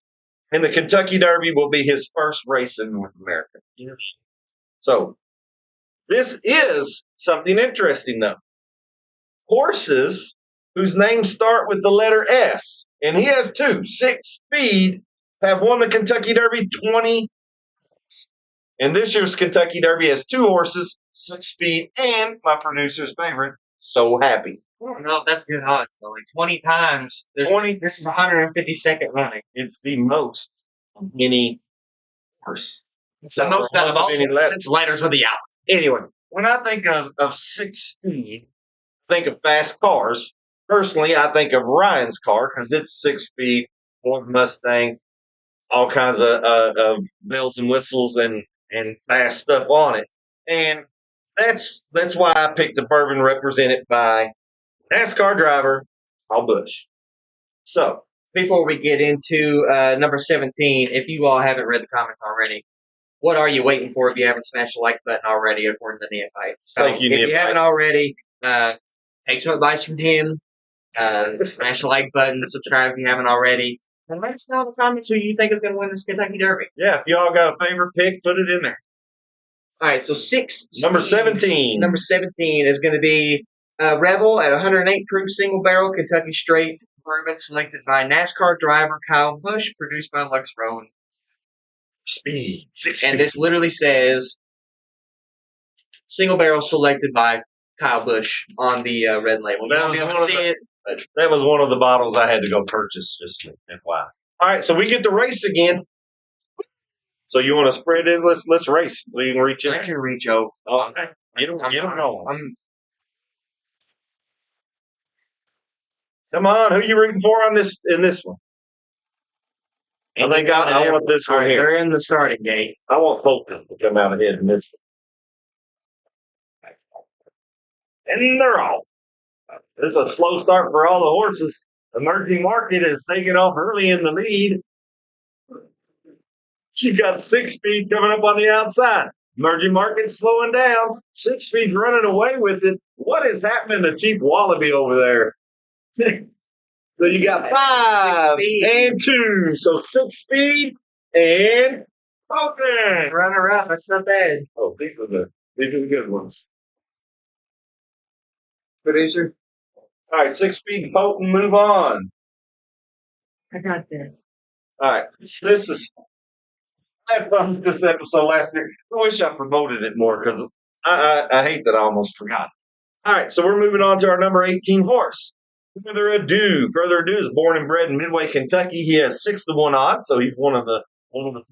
Speaker 3: and the Kentucky Derby will be his first race in North America. So, this is something interesting, though. Horses whose names start with the letter S, and he has 2. 6 Speed have won the Kentucky Derby 20 times. And this year's Kentucky Derby has 2 horses, 6 Speed, and my producer's favorite, so happy.
Speaker 2: I don't know if that's good odds though. Like 20 times.
Speaker 3: 20.
Speaker 2: This is 152nd running.
Speaker 3: It's the most of any horse.
Speaker 2: It's the most out of all 26 letters of the album.
Speaker 3: Anyway, when I think of 6-speed, I think of fast cars. Personally, I think of Ryan's car because it's 6-speed, Ford Mustang, all kinds of bells and whistles and fast stuff on it. And that's why I picked the bourbon represented by NASCAR driver Kyle Busch. So
Speaker 2: Before we get into number 17, if you all haven't read the comments already, what are you waiting for if you haven't smashed the like button already, according to Neophyte? So
Speaker 3: Thank you,
Speaker 2: if you
Speaker 3: Neophyte.
Speaker 2: haven't already, take some advice from him. Smash the like button, subscribe if you haven't already. And let us know in the comments who you think is going to win this Kentucky Derby.
Speaker 3: yeah, if y'all got a favorite pick, put it in there.
Speaker 2: All right, so
Speaker 3: Number 17.
Speaker 2: Number 17 is going to be Rebel at 108 proof single barrel Kentucky straight bourbon selected by NASCAR driver Kyle Busch, produced by Lux Rowan.
Speaker 3: Speed. 6
Speaker 2: And
Speaker 3: speed.
Speaker 2: this literally says single barrel selected by Kyle Busch on the red label. You
Speaker 3: That
Speaker 2: won't
Speaker 3: was
Speaker 2: be able
Speaker 3: one
Speaker 2: to
Speaker 3: of
Speaker 2: see it.
Speaker 3: That was one of the bottles I had to go purchase, just FYI. All right, so we get to race again. So you want to spread it? Let's race. We can reach
Speaker 2: I
Speaker 3: it.
Speaker 2: can reach over.
Speaker 3: Okay. You don't know. Come on, who you rooting for on in this one? I want this one here.
Speaker 2: They're in the starting gate.
Speaker 3: I want Fulton to come out ahead in this one. And they're off. This is a slow start for all the horses. Emerging Market is taking off early in the lead. She's got 6-speed coming up on the outside. Emerging Market slowing down. 6-speed running away with it. What is happening to Cheap Wallaby over there? So you got 5 and 2. So 6-speed and Fulton.
Speaker 2: Runner up. That's not bad.
Speaker 3: Oh, these are the good ones.
Speaker 2: Producer.
Speaker 3: All right, 6-speed Fulton, move on.
Speaker 1: I got this.
Speaker 3: All right, this is. I had fun with this episode last year. I wish I promoted it more because I hate that I almost forgot. All right, so we're moving on to our number 18 horse. Further Ado is born and bred in Midway, Kentucky. He has 6-1 odds, so he's one of the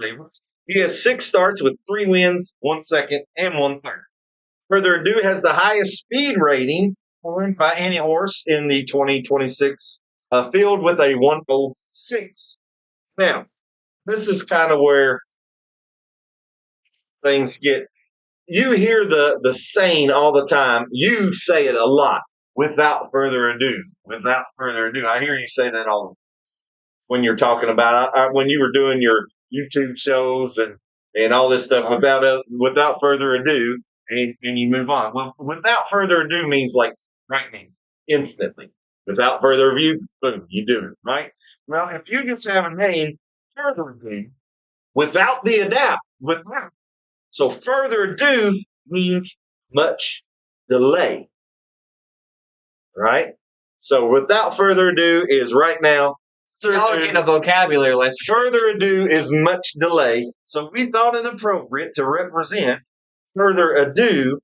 Speaker 3: favorites. He has 6 starts with 3 wins, 1 second, and 1 third. Further Ado has the highest speed rating by any horse in the 2026 field with a 106. Now, this is kind of where things get. You hear the saying all the time. You say it a lot. Without further ado. Without further ado. I hear you say that all when you're talking about when you were doing your YouTube shows and all this stuff. Without further ado, and you move on. Well, without further ado means like right now, instantly. Without further ado, boom, you do it, right? Well, if you just have a name, further ado, without the adapt, without. So further ado means much delay. Right? So without further ado is right now.
Speaker 2: Y'all getting a vocabulary lesson.
Speaker 3: Further ado is much delay. So we thought it appropriate to represent further ado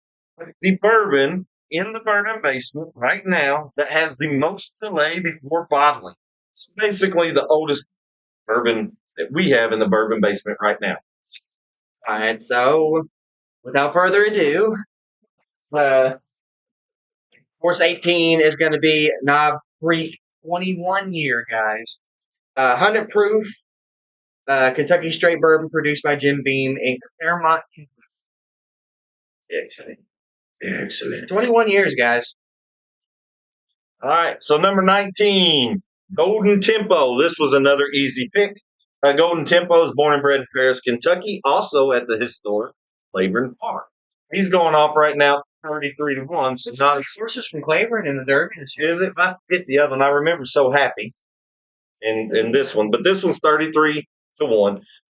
Speaker 3: the bourbon in the bourbon basement right now that has the most delay before bottling. It's basically the oldest bourbon that we have in the bourbon basement right now.
Speaker 2: All right, so without further ado, horse 18 is going to be Knob Creek, 21 year, guys. 100 proof, Kentucky straight bourbon produced by Jim Beam in Claremont, Kentucky.
Speaker 3: Excellent.
Speaker 2: 21 years, guys.
Speaker 3: All right, so number 19, Golden Tempo. This was another easy pick. Golden Tempo is born and bred in Paris, Kentucky, also at the historic Claiborne Park. He's going off right now, 33-1. So
Speaker 2: It's not horses from Claiborne in the Derby this year.
Speaker 3: Is it? I hit the other one. I remember so happy in this one, but this one's 33-1.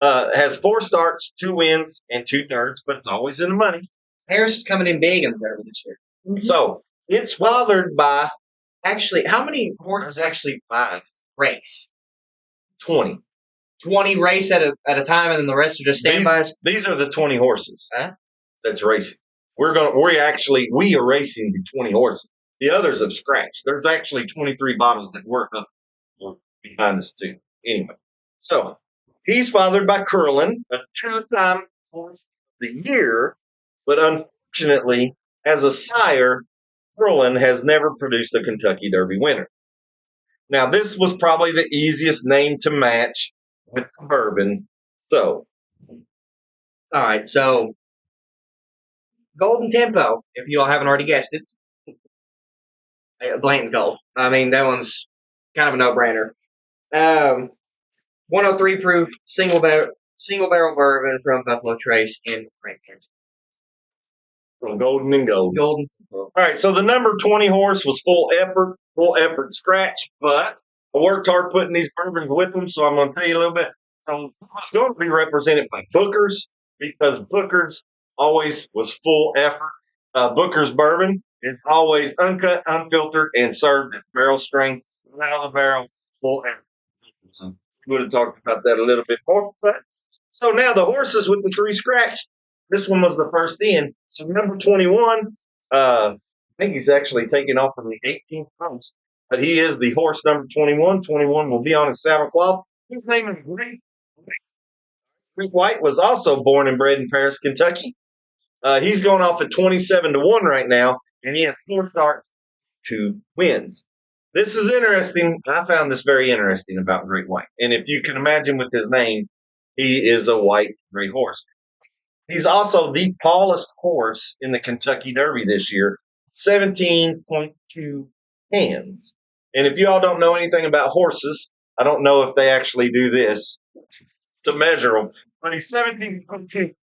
Speaker 3: Has 4 starts, 2 wins, and 2 thirds, but it's always in the money.
Speaker 2: Harris is coming in big in the Derby this year.
Speaker 3: So it's fathered by
Speaker 2: Actually, how many horses actually
Speaker 3: 5,
Speaker 2: race?
Speaker 3: 20.
Speaker 2: 20 race at a time, and then the rest are just standbys.
Speaker 3: These are the 20 horses
Speaker 2: Huh?
Speaker 3: that's racing. We are racing the 20 horses. The others have scratched. There's actually 23 bottles that were up behind us too. Anyway, so he's fathered by Curlin, a two-time horse of the year, but unfortunately, as a sire, Curlin has never produced a Kentucky Derby winner. Now, this was probably the easiest name to match with Bourbon. So,
Speaker 2: All right, so Golden Tempo, if you all haven't already guessed it, Blanton's Gold. I mean, that one's kind of a no-brainer. 103 proof single barrel bourbon from Buffalo Trace in Frankfurt.
Speaker 3: from Golden and Gold.
Speaker 2: Golden.
Speaker 3: All right, so the number 20 horse was full effort scratch, but I worked hard putting these bourbons with them, so I'm going to tell you a little bit. So it's going to be represented by Booker's because Booker's always was full effort. Booker's bourbon is always uncut, unfiltered, and served at barrel strength, out of the barrel, full effort. So we would have talked about that a little bit more. But so now the horses with the 3 scratch. This one was the first in. So number 21, I think he's actually taken off from the 18th post, but he is the horse number 21. 21 will be on his saddle cloth. His name is Great. Great White was also born and bred in Paris, Kentucky. He's going off at 27-1 right now, and he has 4 starts, 2 wins. This is interesting. I found this very interesting about Great White. And if you can imagine with his name, he is a white gray horse. He's also the tallest horse in the Kentucky Derby this year, 17.2 hands. And if you all don't know anything about horses, I don't know if they actually do this to measure them, but he's 17.2.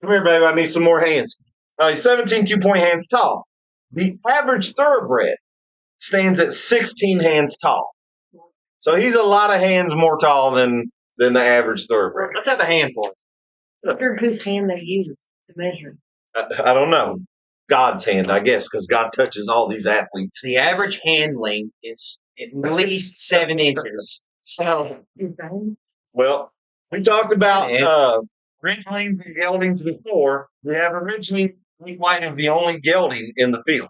Speaker 3: Come here, baby. I need some more hands. He's 17 point hands tall. The average thoroughbred stands at 16 hands tall. So he's a lot of hands more tall than the average thoroughbred.
Speaker 2: Let's have a hand for it.
Speaker 1: I wonder whose hand they use to measure.
Speaker 3: I don't know. God's hand, I guess, because God touches all these athletes.
Speaker 2: The average hand length is at least 7 inches. So,
Speaker 1: Is that?
Speaker 3: Well, we talked about
Speaker 2: Yes.
Speaker 3: Ridgelings and geldings before. We have originally Great White of the only gelding in the field.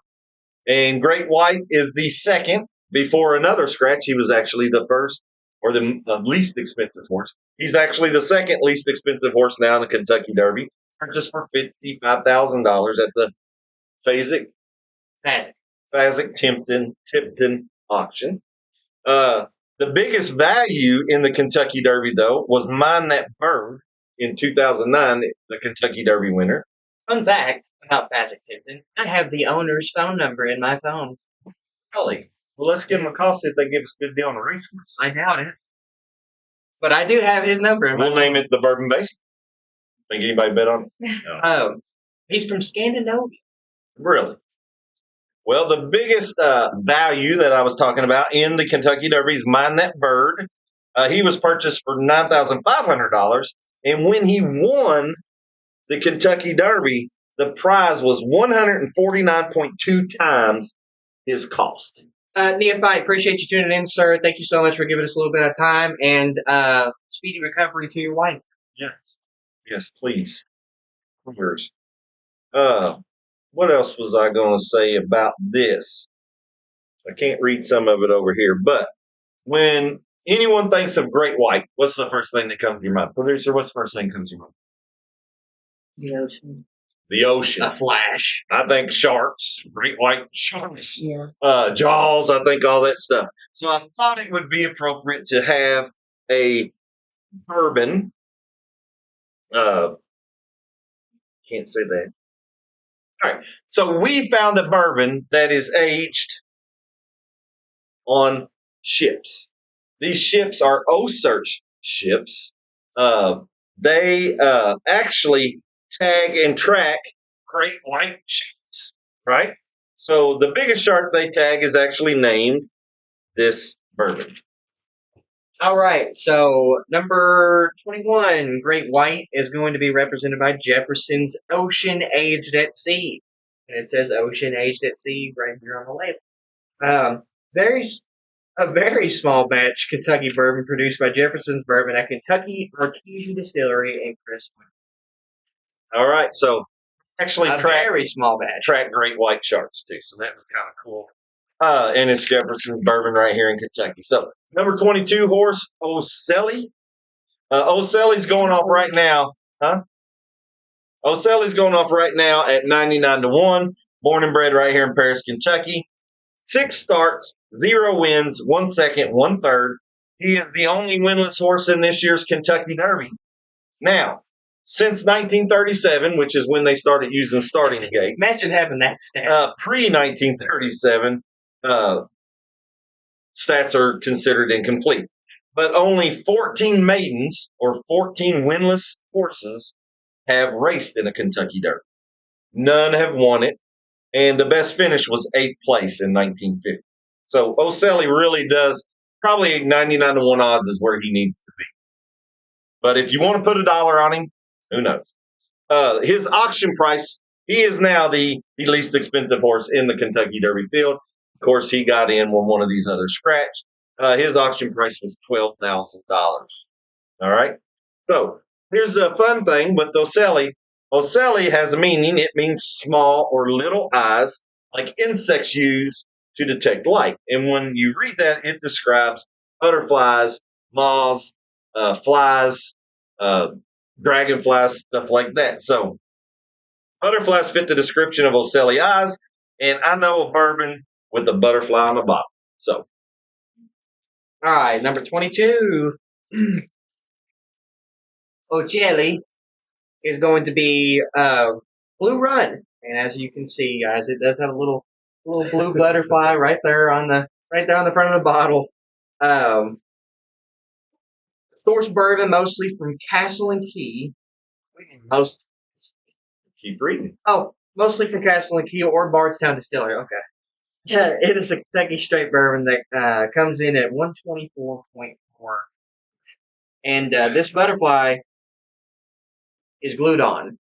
Speaker 3: And Great White is the second. Before another scratch, he was actually the first or the least expensive horse. He's actually the second least expensive horse now in the Kentucky Derby, purchased for $55,000 at the Tipton auction. The biggest value in the Kentucky Derby, though, was Mine That Bird in 2009, the Kentucky Derby winner.
Speaker 2: Fun fact about Fasik Tipton, I have the owner's phone number in my phone.
Speaker 3: Really? Well, let's give them a call, see if they give us a good deal on a race horse.
Speaker 2: I doubt it. But I do have his number in my
Speaker 3: We'll
Speaker 2: phone.
Speaker 3: name it the Bourbon Basement. Think anybody bet on it? No.
Speaker 2: Oh, he's from Scandinavia.
Speaker 3: Really? Well, the biggest value that I was talking about in the Kentucky Derby is Mine That Bird. He was purchased for $9,500. And when he won the Kentucky Derby, the prize was 149.2 times his cost.
Speaker 2: Neophyte, appreciate you tuning in, sir. Thank you so much for giving us a little bit of time and speedy recovery to your wife.
Speaker 3: Yes. Yes, please. Yours. What else was I going to say about this? I can't read some of it over here, but when anyone thinks of Great White, what's the first thing that comes to your mind? Producer, what's the first thing that comes to your mind?
Speaker 1: The ocean.
Speaker 3: The ocean.
Speaker 2: A flash.
Speaker 3: I think sharks, great white sharks,
Speaker 1: Yeah.
Speaker 3: Jaws, I think all that stuff. So I thought it would be appropriate to have a bourbon. Can't say that. All right. So we found a bourbon that is aged on ships. These ships are O-Search ships. They actually tag and track great white sharks, right? So the biggest shark they tag is actually named this bourbon.
Speaker 2: All right, so number 21, Great White, is going to be represented by Jefferson's Ocean Aged at Sea. And it says Ocean Aged at Sea right here on the label. A very small batch Kentucky bourbon produced by Jefferson's Bourbon at Kentucky Artesian Distillery in Crestwood.
Speaker 3: All right, so actually
Speaker 2: A very small batch.
Speaker 3: track great white sharks too. So that was kind of cool. And it's Jefferson's bourbon right here in Kentucky. So number 22 horse, O'Selly. O'Selly's going off right now. Huh? O'Selly's going off right now at 99-1. Born and bred right here in Paris, Kentucky. 6 starts, 0 wins, 1 second, 1 third. He is the only winless horse in this year's Kentucky Derby. Now, since 1937, which is when they started using starting gate,
Speaker 2: Imagine having that stat.
Speaker 3: pre-1937, stats are considered incomplete. But only 14 maidens or 14 winless horses have raced in a Kentucky Derby. None have won it, and the best finish was 8th place in 1950. So O'Selly really does, probably 99-1 odds is where he needs to be. But if you want to put $1 on him, who knows? His auction price, he is now the least expensive horse in the Kentucky Derby field. Of course, he got in when one of these others scratched. His auction price was $12,000. All right. So here's a fun thing with O'Selly. O'Selly has a meaning. It means small or little eyes, like insects use to detect light. And when you read that, it describes butterflies, moths, flies, dragonflies, stuff like that. So butterflies fit the description of O'Selly eyes, and I know a bourbon with a butterfly on the bottom. So
Speaker 2: All right, number 22. O'Celli is going to be Blue Run, and as you can see, guys, it does have a little blue butterfly right there on the front of the bottle. Source bourbon mostly from Castle and Key.
Speaker 3: keep reading.
Speaker 2: Mostly from Castle and Key or Bardstown Distillery. Okay. It is a Kentucky straight bourbon that comes in at 124.4. And this butterfly is glued on.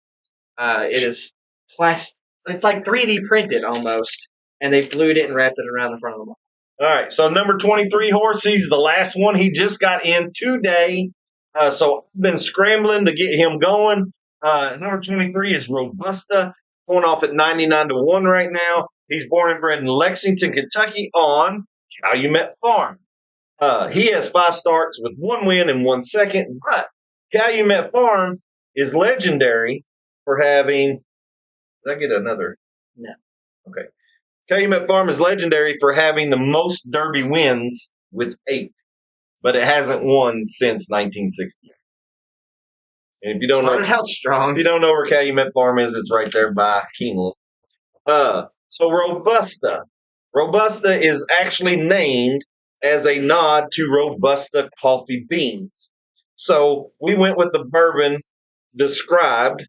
Speaker 2: It is plastic. It's like 3D printed almost. And they've glued it and wrapped it around the front of the bottle.
Speaker 3: All right, so number 23 horse, he's the last one. He just got in today. So I've been scrambling to get him going. Number 23 is Robusta, going off at 99-1 right now. He's born and bred in Lexington, Kentucky on Calumet Farm. He has 5 starts with 1 win and 1 second, but Calumet Farm is legendary for having. Did I get another?
Speaker 1: No.
Speaker 3: Okay. Calumet Farm is legendary for having the most Derby wins with 8, but it hasn't won since 1960. And if you don't know,
Speaker 2: Held strong.
Speaker 3: if you don't know where Calumet Farm is, it's right there by Keeneland. So Robusta. Robusta is actually named as a nod to Robusta coffee beans. So we went with the bourbon described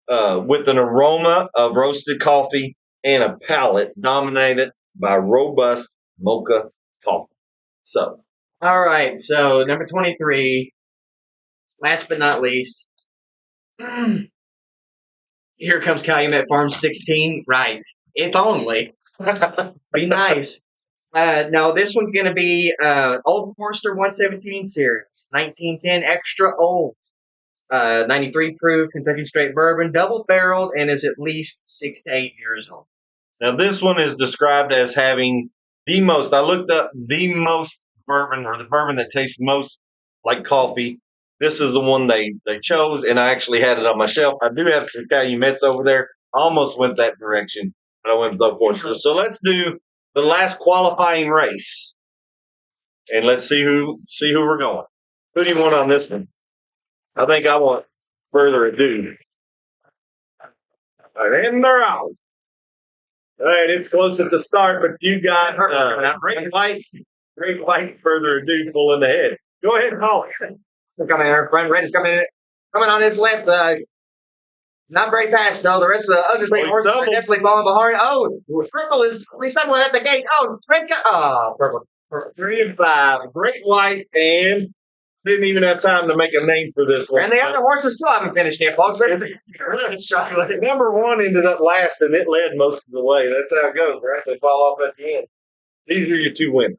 Speaker 3: with an aroma of roasted coffee and a palate dominated by robust mocha coffee. So,
Speaker 2: All right, so number 23, last but not least, here comes Calumet Farm 16. Right, if only. Be nice. No, this one's going to be Old Forester 117 series, 1910 extra old, 93 proof Kentucky straight bourbon, double barreled, and is at least 6 to 8 years old.
Speaker 3: now this one is described as having the most, I looked up the most bourbon, or the bourbon that tastes most like coffee. This is the one they chose, and I actually had it on my shelf. I do have some Calumets over there. I almost went that direction, but I went with Old Forester. So let's do the last qualifying race, and let's see who we're going. Who do you want on this one? I think I want Further Ado. All right, and they're out. All right, it's close at the start, but you got Great White, Further Ado pulling ahead. Go ahead and call it.
Speaker 2: Coming in, our friend Red is coming on his left. Not very fast though. The rest of the other three horses are definitely falling behind. Oh, Purple is stumbling at the gate. Oh, Red got. Oh, Purple.
Speaker 3: 3 and 5. Great White, and didn't even have time to make a name for this one.
Speaker 2: And the other horses still haven't finished yet, folks. They're really struggling.
Speaker 3: Number 1 ended up last, and it led most of the way. That's how it goes, right? They fall off at the end. These are your 2 winners.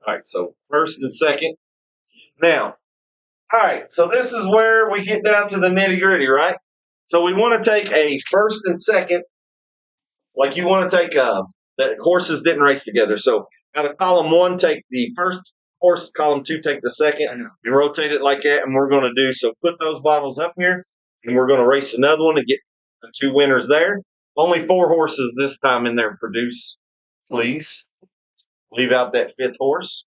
Speaker 3: All right, so first and second. Now, all right, so this is where we get down to the nitty gritty, right? So we want to take a first and second, like you want to take the horses didn't race together. So out of column 1, take the first horse, column 2, take the second, and rotate it like that. And we're going to do so. Put those bottles up here, and we're going to race another one to get the 2 winners there. Only 4 horses this time in there. Produce, please. Leave out that 5th horse.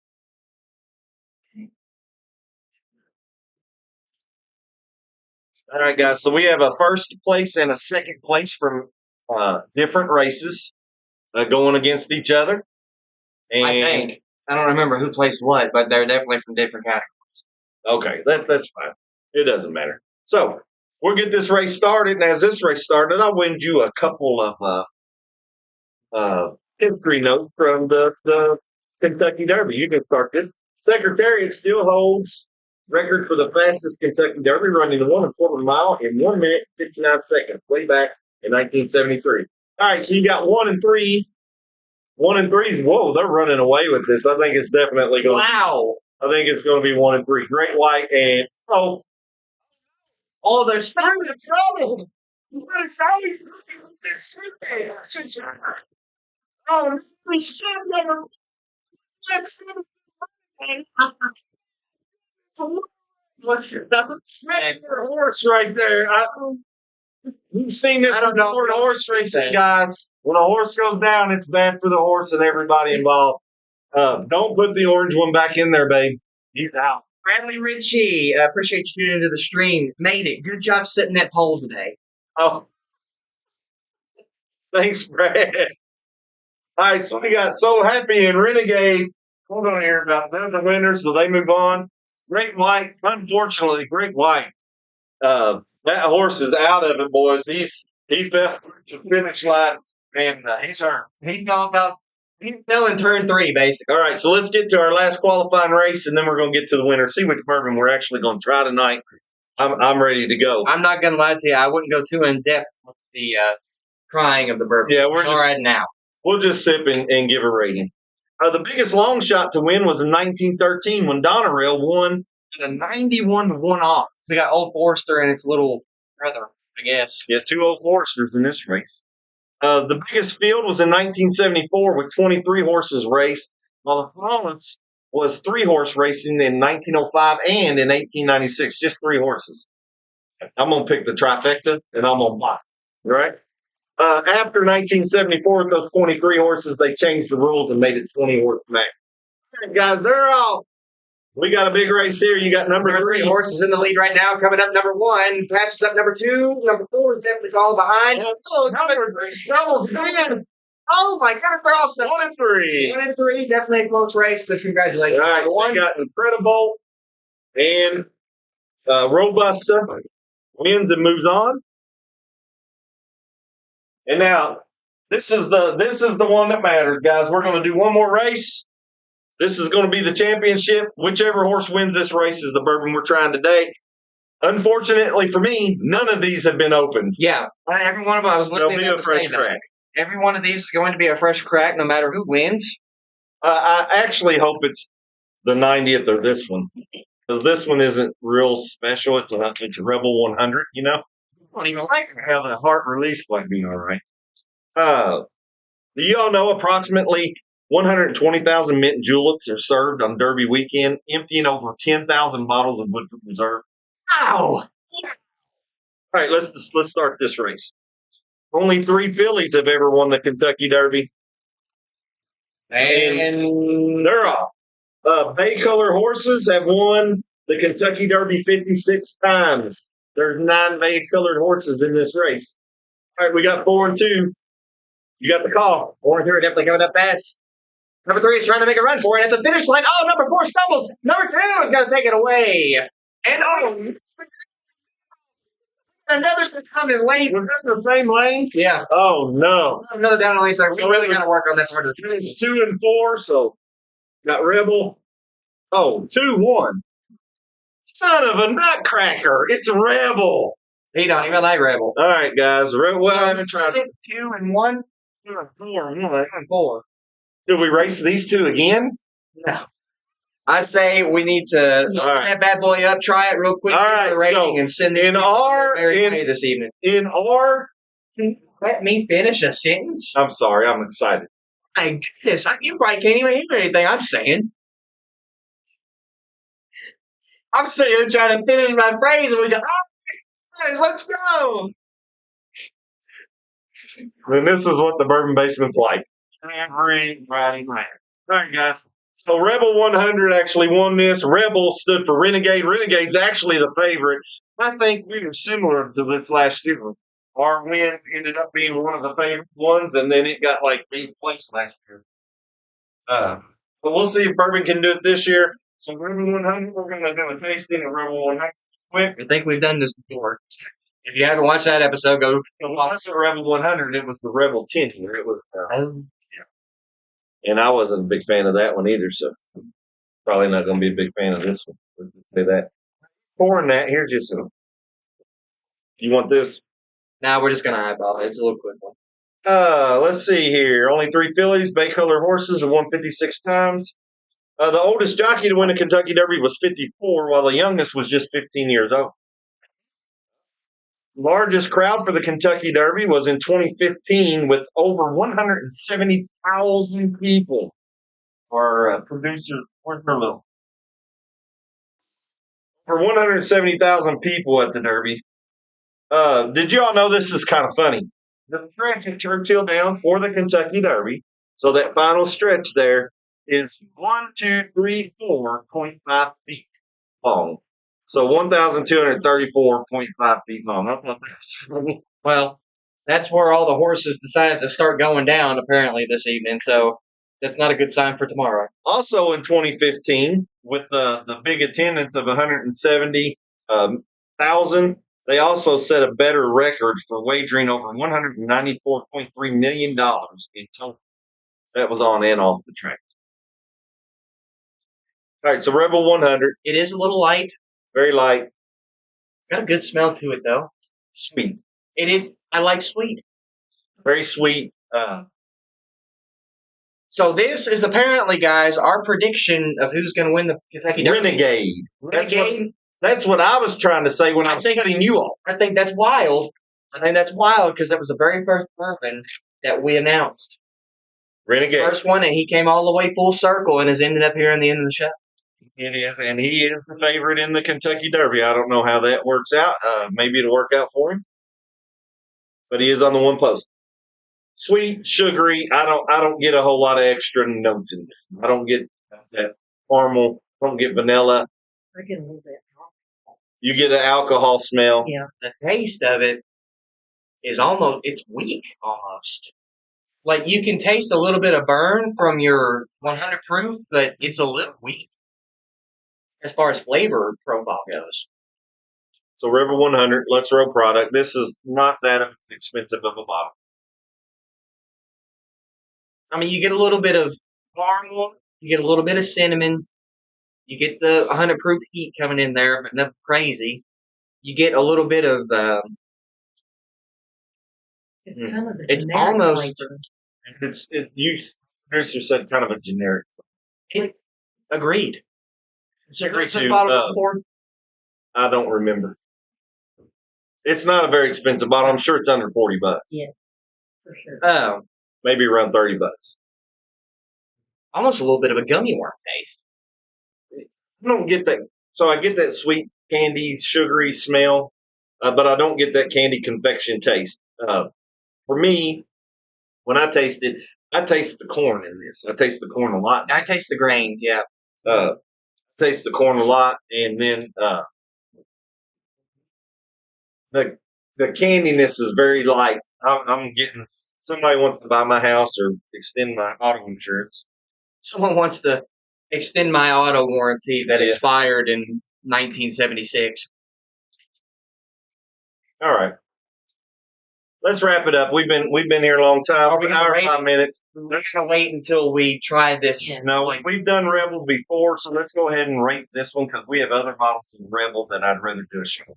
Speaker 3: All right, guys. So we have a first place and a second place from different races going against each other. And,
Speaker 2: I think. I don't remember who placed what, but they're definitely from different categories.
Speaker 3: Okay, that's fine. It doesn't matter. So we'll get this race started, and as this race started, I'll wind you a couple of history notes from the Kentucky Derby. You can start this. Secretariat still holds record for the fastest Kentucky Derby, running the 1 1/4 mile in 1 minute 59 seconds, way back in 1973. All right, so you got 1 and 3. 1 and 3's, whoa, they're running away with this. I think it's definitely going.
Speaker 2: Wow.
Speaker 3: I think it's going to be 1 and 3. Great White and
Speaker 2: All their stuff.
Speaker 3: horse right there. You've seen this
Speaker 2: I don't know.
Speaker 3: before in horse racing, guys. When a horse goes down, it's bad for the horse and everybody involved. Don't put the orange one back in there, babe. He's out.
Speaker 2: Bradley Ritchie, appreciate you tuning into the stream. Made it. Good job setting that pole today.
Speaker 3: Oh, thanks, Brad. All right, so we got So Happy and Renegade. Hold on here about them, the winners, so they move on. Great White, unfortunately, Great White. That horse is out of it, boys. He fell to the finish line, and he's hurt.
Speaker 2: He fell in turn 3, basically.
Speaker 3: All right, so let's get to our last qualifying race, and then we're going to get to the winner. See which bourbon we're actually going to try tonight. I'm ready to go.
Speaker 2: I'm not going to lie to you. I wouldn't go too in depth with the crying of the bourbon.
Speaker 3: Yeah, we're
Speaker 2: all
Speaker 3: just
Speaker 2: right now.
Speaker 3: We'll just sip and give a rating. The biggest long shot to win was in 1913 when Donerail won at a 91 to 1 odds.
Speaker 2: So you got Old Forester and its little brother, I guess.
Speaker 3: Yeah, 2 Old Foresters in this race. The biggest field was in 1974 with 23 horses raced, while the smallest was 3 horse racing in 1905 and in 1896, just 3 horses. I'm going to pick the trifecta, and I'm going to buy. Right? After 1974, with those 23 horses, they changed the rules and made it 20 horse max. All right, guys, they're off. We got a big race here. You got number 3
Speaker 2: horses in the lead right now. Coming up, number 1 passes up number 2. Number 4 is definitely falling behind.
Speaker 3: Oh, number 3 stumbles in.
Speaker 2: Oh my God, they're all
Speaker 3: 1 and 3.
Speaker 2: 1 and 3, definitely a close race, but congratulations.
Speaker 3: All right, so you got Incredible and Robusta wins and moves on. And now this is the one that matters, guys. We're going to do one more race. This is going to be the championship. Whichever horse wins this race is the bourbon we're trying today. Unfortunately for me, none of these have been opened.
Speaker 2: Yeah, every one of them. I was
Speaker 3: There'll
Speaker 2: looking
Speaker 3: be
Speaker 2: at
Speaker 3: a
Speaker 2: the
Speaker 3: fresh
Speaker 2: same
Speaker 3: crack.
Speaker 2: Every one of these is going to be a fresh crack, no matter who wins.
Speaker 3: I actually hope it's the 90th or this one, because this one isn't real special. It's a Rebel 100, you know.
Speaker 2: I don't even like her.
Speaker 3: How the heart release might be all right. Do you all know approximately 120,000 mint juleps are served on Derby weekend, emptying over 10,000 bottles of Woodford Reserve?
Speaker 2: Ow!
Speaker 3: All right, let's start this race. Only 3 fillies have ever won the Kentucky Derby.
Speaker 2: And
Speaker 3: they're off. Bay color horses have won the Kentucky Derby 56 times. There's 9 bay colored horses in this race. All right, we got 4 and 2. You got the call.
Speaker 2: 4 and 2 are definitely coming up fast. Number 3 is trying to make a run for it at the finish line. Oh, number 4 stumbles. Number 2 is going to take it away. And another coming late.
Speaker 3: Was that the same lane?
Speaker 2: Yeah.
Speaker 3: Oh, no.
Speaker 2: Another down the lane. So
Speaker 3: So
Speaker 2: we really
Speaker 3: it was-
Speaker 2: got to work on that part of the
Speaker 3: It's 2 and 4, so got Rebel. Oh, 2-1. Son of a nutcracker. It's Rebel.
Speaker 2: He don't even like Rebel.
Speaker 3: All right, guys. Well, I haven't tried.
Speaker 2: 2 and 1?
Speaker 3: 2 and 4.
Speaker 2: 2 and 4.
Speaker 3: Did we race these 2 again?
Speaker 2: No. I say we need to open
Speaker 3: right.
Speaker 2: that bad boy up, try it real quick,
Speaker 3: All
Speaker 2: give it
Speaker 3: right,
Speaker 2: a rating,
Speaker 3: so
Speaker 2: and send it
Speaker 3: in
Speaker 2: to
Speaker 3: our-
Speaker 2: Mary
Speaker 3: in-
Speaker 2: Kay this evening.
Speaker 3: In our,
Speaker 2: Let me finish a sentence.
Speaker 3: I'm sorry, I'm excited.
Speaker 2: My goodness, you probably can't even hear anything I'm saying. I'm sitting here trying to finish my phrase, and we go, "Oh, guys, let's go."
Speaker 3: And this is what the Bourbon Basement's like. Every Friday night. All right, guys. So Rebel 100 actually won this. Rebel stood for Renegade. Renegade's actually the favorite. I think we were similar to this last year. Our win ended up being one of the favorite ones, and then it got like 8th place last year. But we'll see if Bourbon can do it this year. So Rebel 100, we're going to do a tasting of Rebel 100 quick.
Speaker 2: I think we've done this before. If you haven't watched that episode, go.
Speaker 3: So when I said Rebel 100, it was the Rebel 10 year. It was, and I wasn't a big fan of that one either, so probably not going to be a big fan of this one. Let's just say that. Pouring that, here's just some. You want this?
Speaker 2: Now we're just gonna eyeball it. It's a little quick one.
Speaker 3: Let's see here. Only 3 fillies, bay color horses, and won 56 times. The oldest jockey to win a Kentucky Derby was 54, while the youngest was just 15 years old. Largest crowd for the Kentucky Derby was in 2015 with over 170,000 people. Our producer, where's her little? For 170,000 people at the Derby. Did you all know this is kind of funny? The stretch at Churchill Downs for the Kentucky Derby, so that final stretch there is 4.5 feet long. So 1,234.5 feet long. I thought that was funny.
Speaker 2: Well, that's where all the horses decided to start going down apparently this evening. So that's not a good sign for tomorrow.
Speaker 3: Also in 2015, with the big attendance of 170,000, they also set a better record for wagering over $194.3 million in total. That was on and off the track. All right, so Rebel 100,
Speaker 2: It is a little light.
Speaker 3: very light,
Speaker 2: Got a good smell to it though.
Speaker 3: sweet,
Speaker 2: It is. I like sweet.
Speaker 3: very sweet.
Speaker 2: So this is apparently, guys, our prediction of who's going to win the Kentucky Derby.
Speaker 3: Renegade.
Speaker 2: Renegade.
Speaker 3: That's what I was trying to say when I was cutting you off.
Speaker 2: I think that's wild. I think that's wild because that was the very first bourbon that we announced.
Speaker 3: Renegade.
Speaker 2: First one, and he came all the way full circle and has ended up here in the end of the show.
Speaker 3: It is, and he is the favorite in the Kentucky Derby. I don't know how that works out. Maybe it'll work out for him, but he is on the one post. Sweet, sugary. I don't get a whole lot of extra notes in this. I don't get that caramel. I don't get vanilla.
Speaker 1: I get a little bit.
Speaker 3: You get an alcohol smell.
Speaker 1: Yeah.
Speaker 2: The taste of it is almost, it's weak almost. Like you can taste a little bit of burn from your 100 proof, but it's a little weak as far as flavor profile goes.
Speaker 3: So River 100, Lux Row product. This is not that expensive of a bottle.
Speaker 2: I mean, you get a little bit of caramel, you get a little bit of cinnamon, you get the 100 proof heat coming in there, but nothing crazy. You get a little bit of,
Speaker 1: It's kind of a
Speaker 2: It's
Speaker 1: generic
Speaker 2: almost-
Speaker 1: flavor.
Speaker 3: You producer said kind of a generic.
Speaker 2: agreed.
Speaker 3: Agreed
Speaker 2: What's the
Speaker 3: to,
Speaker 2: bottle before?
Speaker 3: I don't remember. It's not a very expensive bottle. I'm sure it's under $40.
Speaker 1: For sure.
Speaker 2: Oh,
Speaker 3: Maybe around $30.
Speaker 2: almost a little bit of a gummy worm taste.
Speaker 3: I don't get that. So I get that sweet candy, sugary smell, but I don't get that candy confection taste. For me, when I taste it, I taste the corn in this. I taste the corn a lot.
Speaker 2: I taste the grains, yeah.
Speaker 3: Taste the corn a lot, and then the candiness is very light. I'm getting, somebody wants to buy my house or extend my auto insurance.
Speaker 2: Someone wants to extend my auto warranty that
Speaker 3: Yeah.
Speaker 2: expired in 1976.
Speaker 3: All right. Let's wrap it up. We've been here a long time.
Speaker 2: Are we
Speaker 3: An
Speaker 2: gonna
Speaker 3: hour and
Speaker 2: rate
Speaker 3: 5 minutes.
Speaker 2: Let's gonna wait until we try this.
Speaker 1: Yeah.
Speaker 3: No, we've done Rebel before, so let's go ahead and rate this one because we have other bottles of Rebel that I'd rather do a show.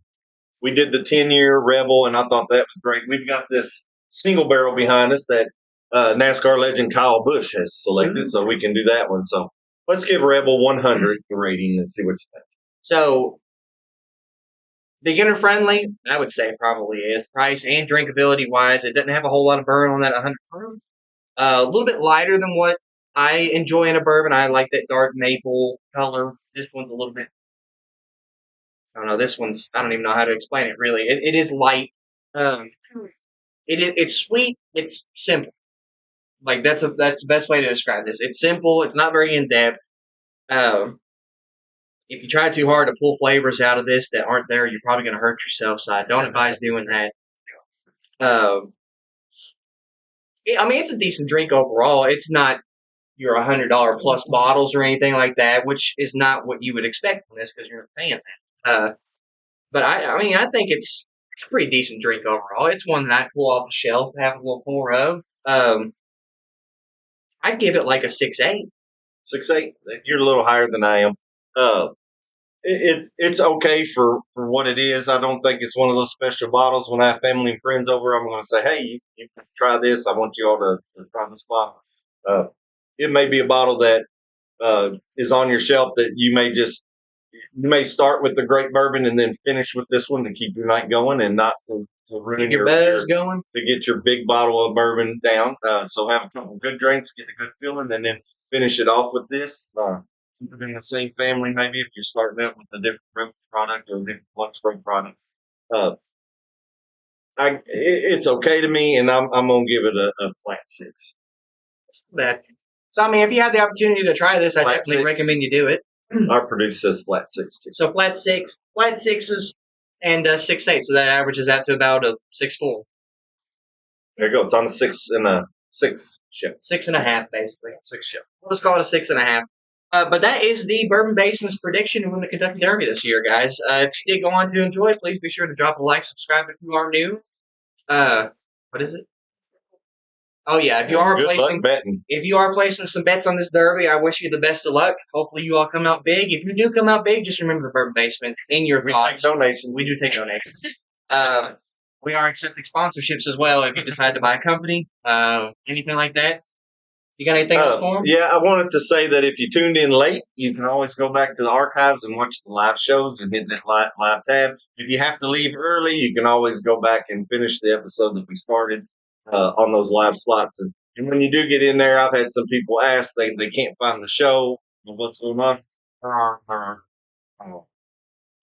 Speaker 3: We did the 10-year Rebel, and I thought that was great. We've got this single barrel behind us that NASCAR legend Kyle Busch has selected, so we can do that one. So Let's give Rebel 100 a rating and see what you think.
Speaker 2: So, beginner friendly, I would say probably is. Price and drinkability wise, it doesn't have a whole lot of burn on that 100 proof. A little bit lighter than what I enjoy in a bourbon. I like that dark maple color. This one's a little bit. I don't know. This one's. I don't even know how to explain it. Really, it is light. Um, it's sweet. It's simple. Like that's the best way to describe this. It's simple. It's not very in depth. Um, if you try too hard to pull flavors out of this that aren't there, you're probably going to hurt yourself. So I don't advise doing that. Um, I mean, it's a decent drink overall. It's not your $100 plus bottles or anything like that, which is not what you would expect from this because you're not paying that. But I mean, I think it's a pretty decent drink overall. It's one that I pull off the shelf, have a little more of. I'd give it like a 6.8.
Speaker 3: 6.8. You're a little higher than I am. Uh, it's okay for what it is. I don't think it's one of those special bottles. When I have family and friends over, I'm going to say, hey, you can try this. I want you all to try this bottle. It may be a bottle that is on your shelf that you may start with the great bourbon and then finish with this one to keep your night going and not to ruin
Speaker 2: Keep your buzz going.
Speaker 3: to get your big bottle of bourbon down. So have a couple good drinks, get a good feeling, and then finish it off with this. Keep it in the same family, maybe if you're starting out with a different brew product or a different Lux Spring product. Uh, it's okay to me, and I'm gonna give it a flat 6.
Speaker 2: That. So I mean, if you have the opportunity to try this, I
Speaker 3: Flat
Speaker 2: definitely
Speaker 3: 6.
Speaker 2: recommend you do it.
Speaker 3: Our producer says flat 6 too.
Speaker 2: So flat sixes, and 6.8. So that averages out to about a 6.4,
Speaker 3: There you go. It's on the 6 ship.
Speaker 2: 6.5, basically.
Speaker 3: 6 ship.
Speaker 2: We'll just call it a 6.5. But that is the Bourbon Basement's prediction to win the Kentucky Derby this year, guys. If you did go on to enjoy, please be sure to drop a like, subscribe if you are new. What is it? Oh yeah, if you are
Speaker 3: Good
Speaker 2: placing
Speaker 3: luck betting.
Speaker 2: if you are placing some bets on this Derby, I wish you the best of luck. Hopefully you all come out big. If you do come out big, just remember the Bourbon Basement in your
Speaker 3: We
Speaker 2: thoughts.
Speaker 3: take donations.
Speaker 2: We do take donations. We are accepting sponsorships as well if you decide to buy a company, anything like that. You got anything else for them?
Speaker 3: Yeah, I wanted to say that if you tuned in late, you can always go back to the archives and watch the live shows and hit that live tab. If you have to leave early, you can always go back and finish the episode that we started on those live slots. And when you do get in there, I've had some people ask they can't find the show. Well, what's going on?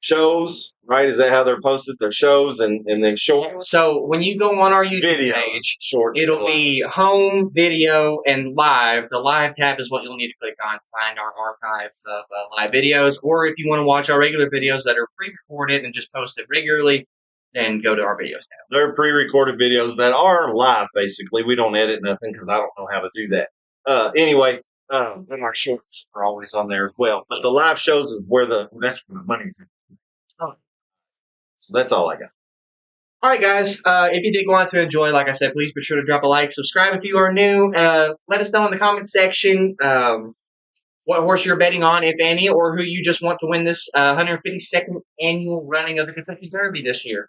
Speaker 3: Shows, right? Is that how they're posted? Their shows and then shorts,
Speaker 2: So when you go on our YouTube
Speaker 3: videos,
Speaker 2: page,
Speaker 3: shorts.
Speaker 2: it'll be home, video, and live. The live tab is what you'll need to click on to find our archive of live videos. Or if you want to watch our regular videos that are pre-recorded and just posted regularly, then go to our videos tab.
Speaker 3: They're pre-recorded videos that are live, basically. We don't edit nothing because I don't know how to do that. Anyway, and our shorts are always on there as well. But the live shows is that's where the money's in.
Speaker 2: Oh.
Speaker 3: So that's all I got.
Speaker 2: All right, guys. If you did go on to enjoy, like I said, please be sure to drop a like, subscribe if you are new. Let us know in the comment section what horse you're betting on, if any, or who you just want to win this 152nd annual running of the Kentucky Derby this year.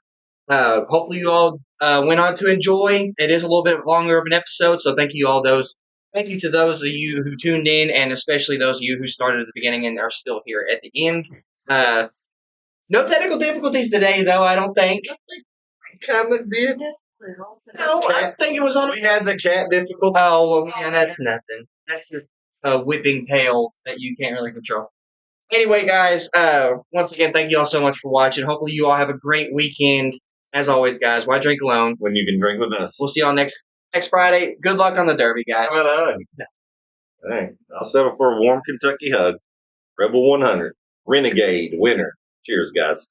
Speaker 2: Hopefully you all went on to enjoy. It is a little bit longer of an episode, so thank you to those of you who tuned in, and especially those of you who started at the beginning and are still here at the end. No technical difficulties today, though, I don't think.
Speaker 3: Kind of did.
Speaker 2: No, I think it was on.
Speaker 3: We had the cat difficulty.
Speaker 2: Oh, well, yeah, that's nothing. That's just a whipping tail that you can't really control. Anyway, guys, once again, thank you all so much for watching. Hopefully you all have a great weekend. As always, guys, why drink alone?
Speaker 3: When you can drink with us.
Speaker 2: We'll see y'all next Friday. Good luck on the Derby, guys.
Speaker 3: How about a hug? Hey, I'll settle for a warm Kentucky hug. Rebel 100. Renegade winner. Cheers, guys.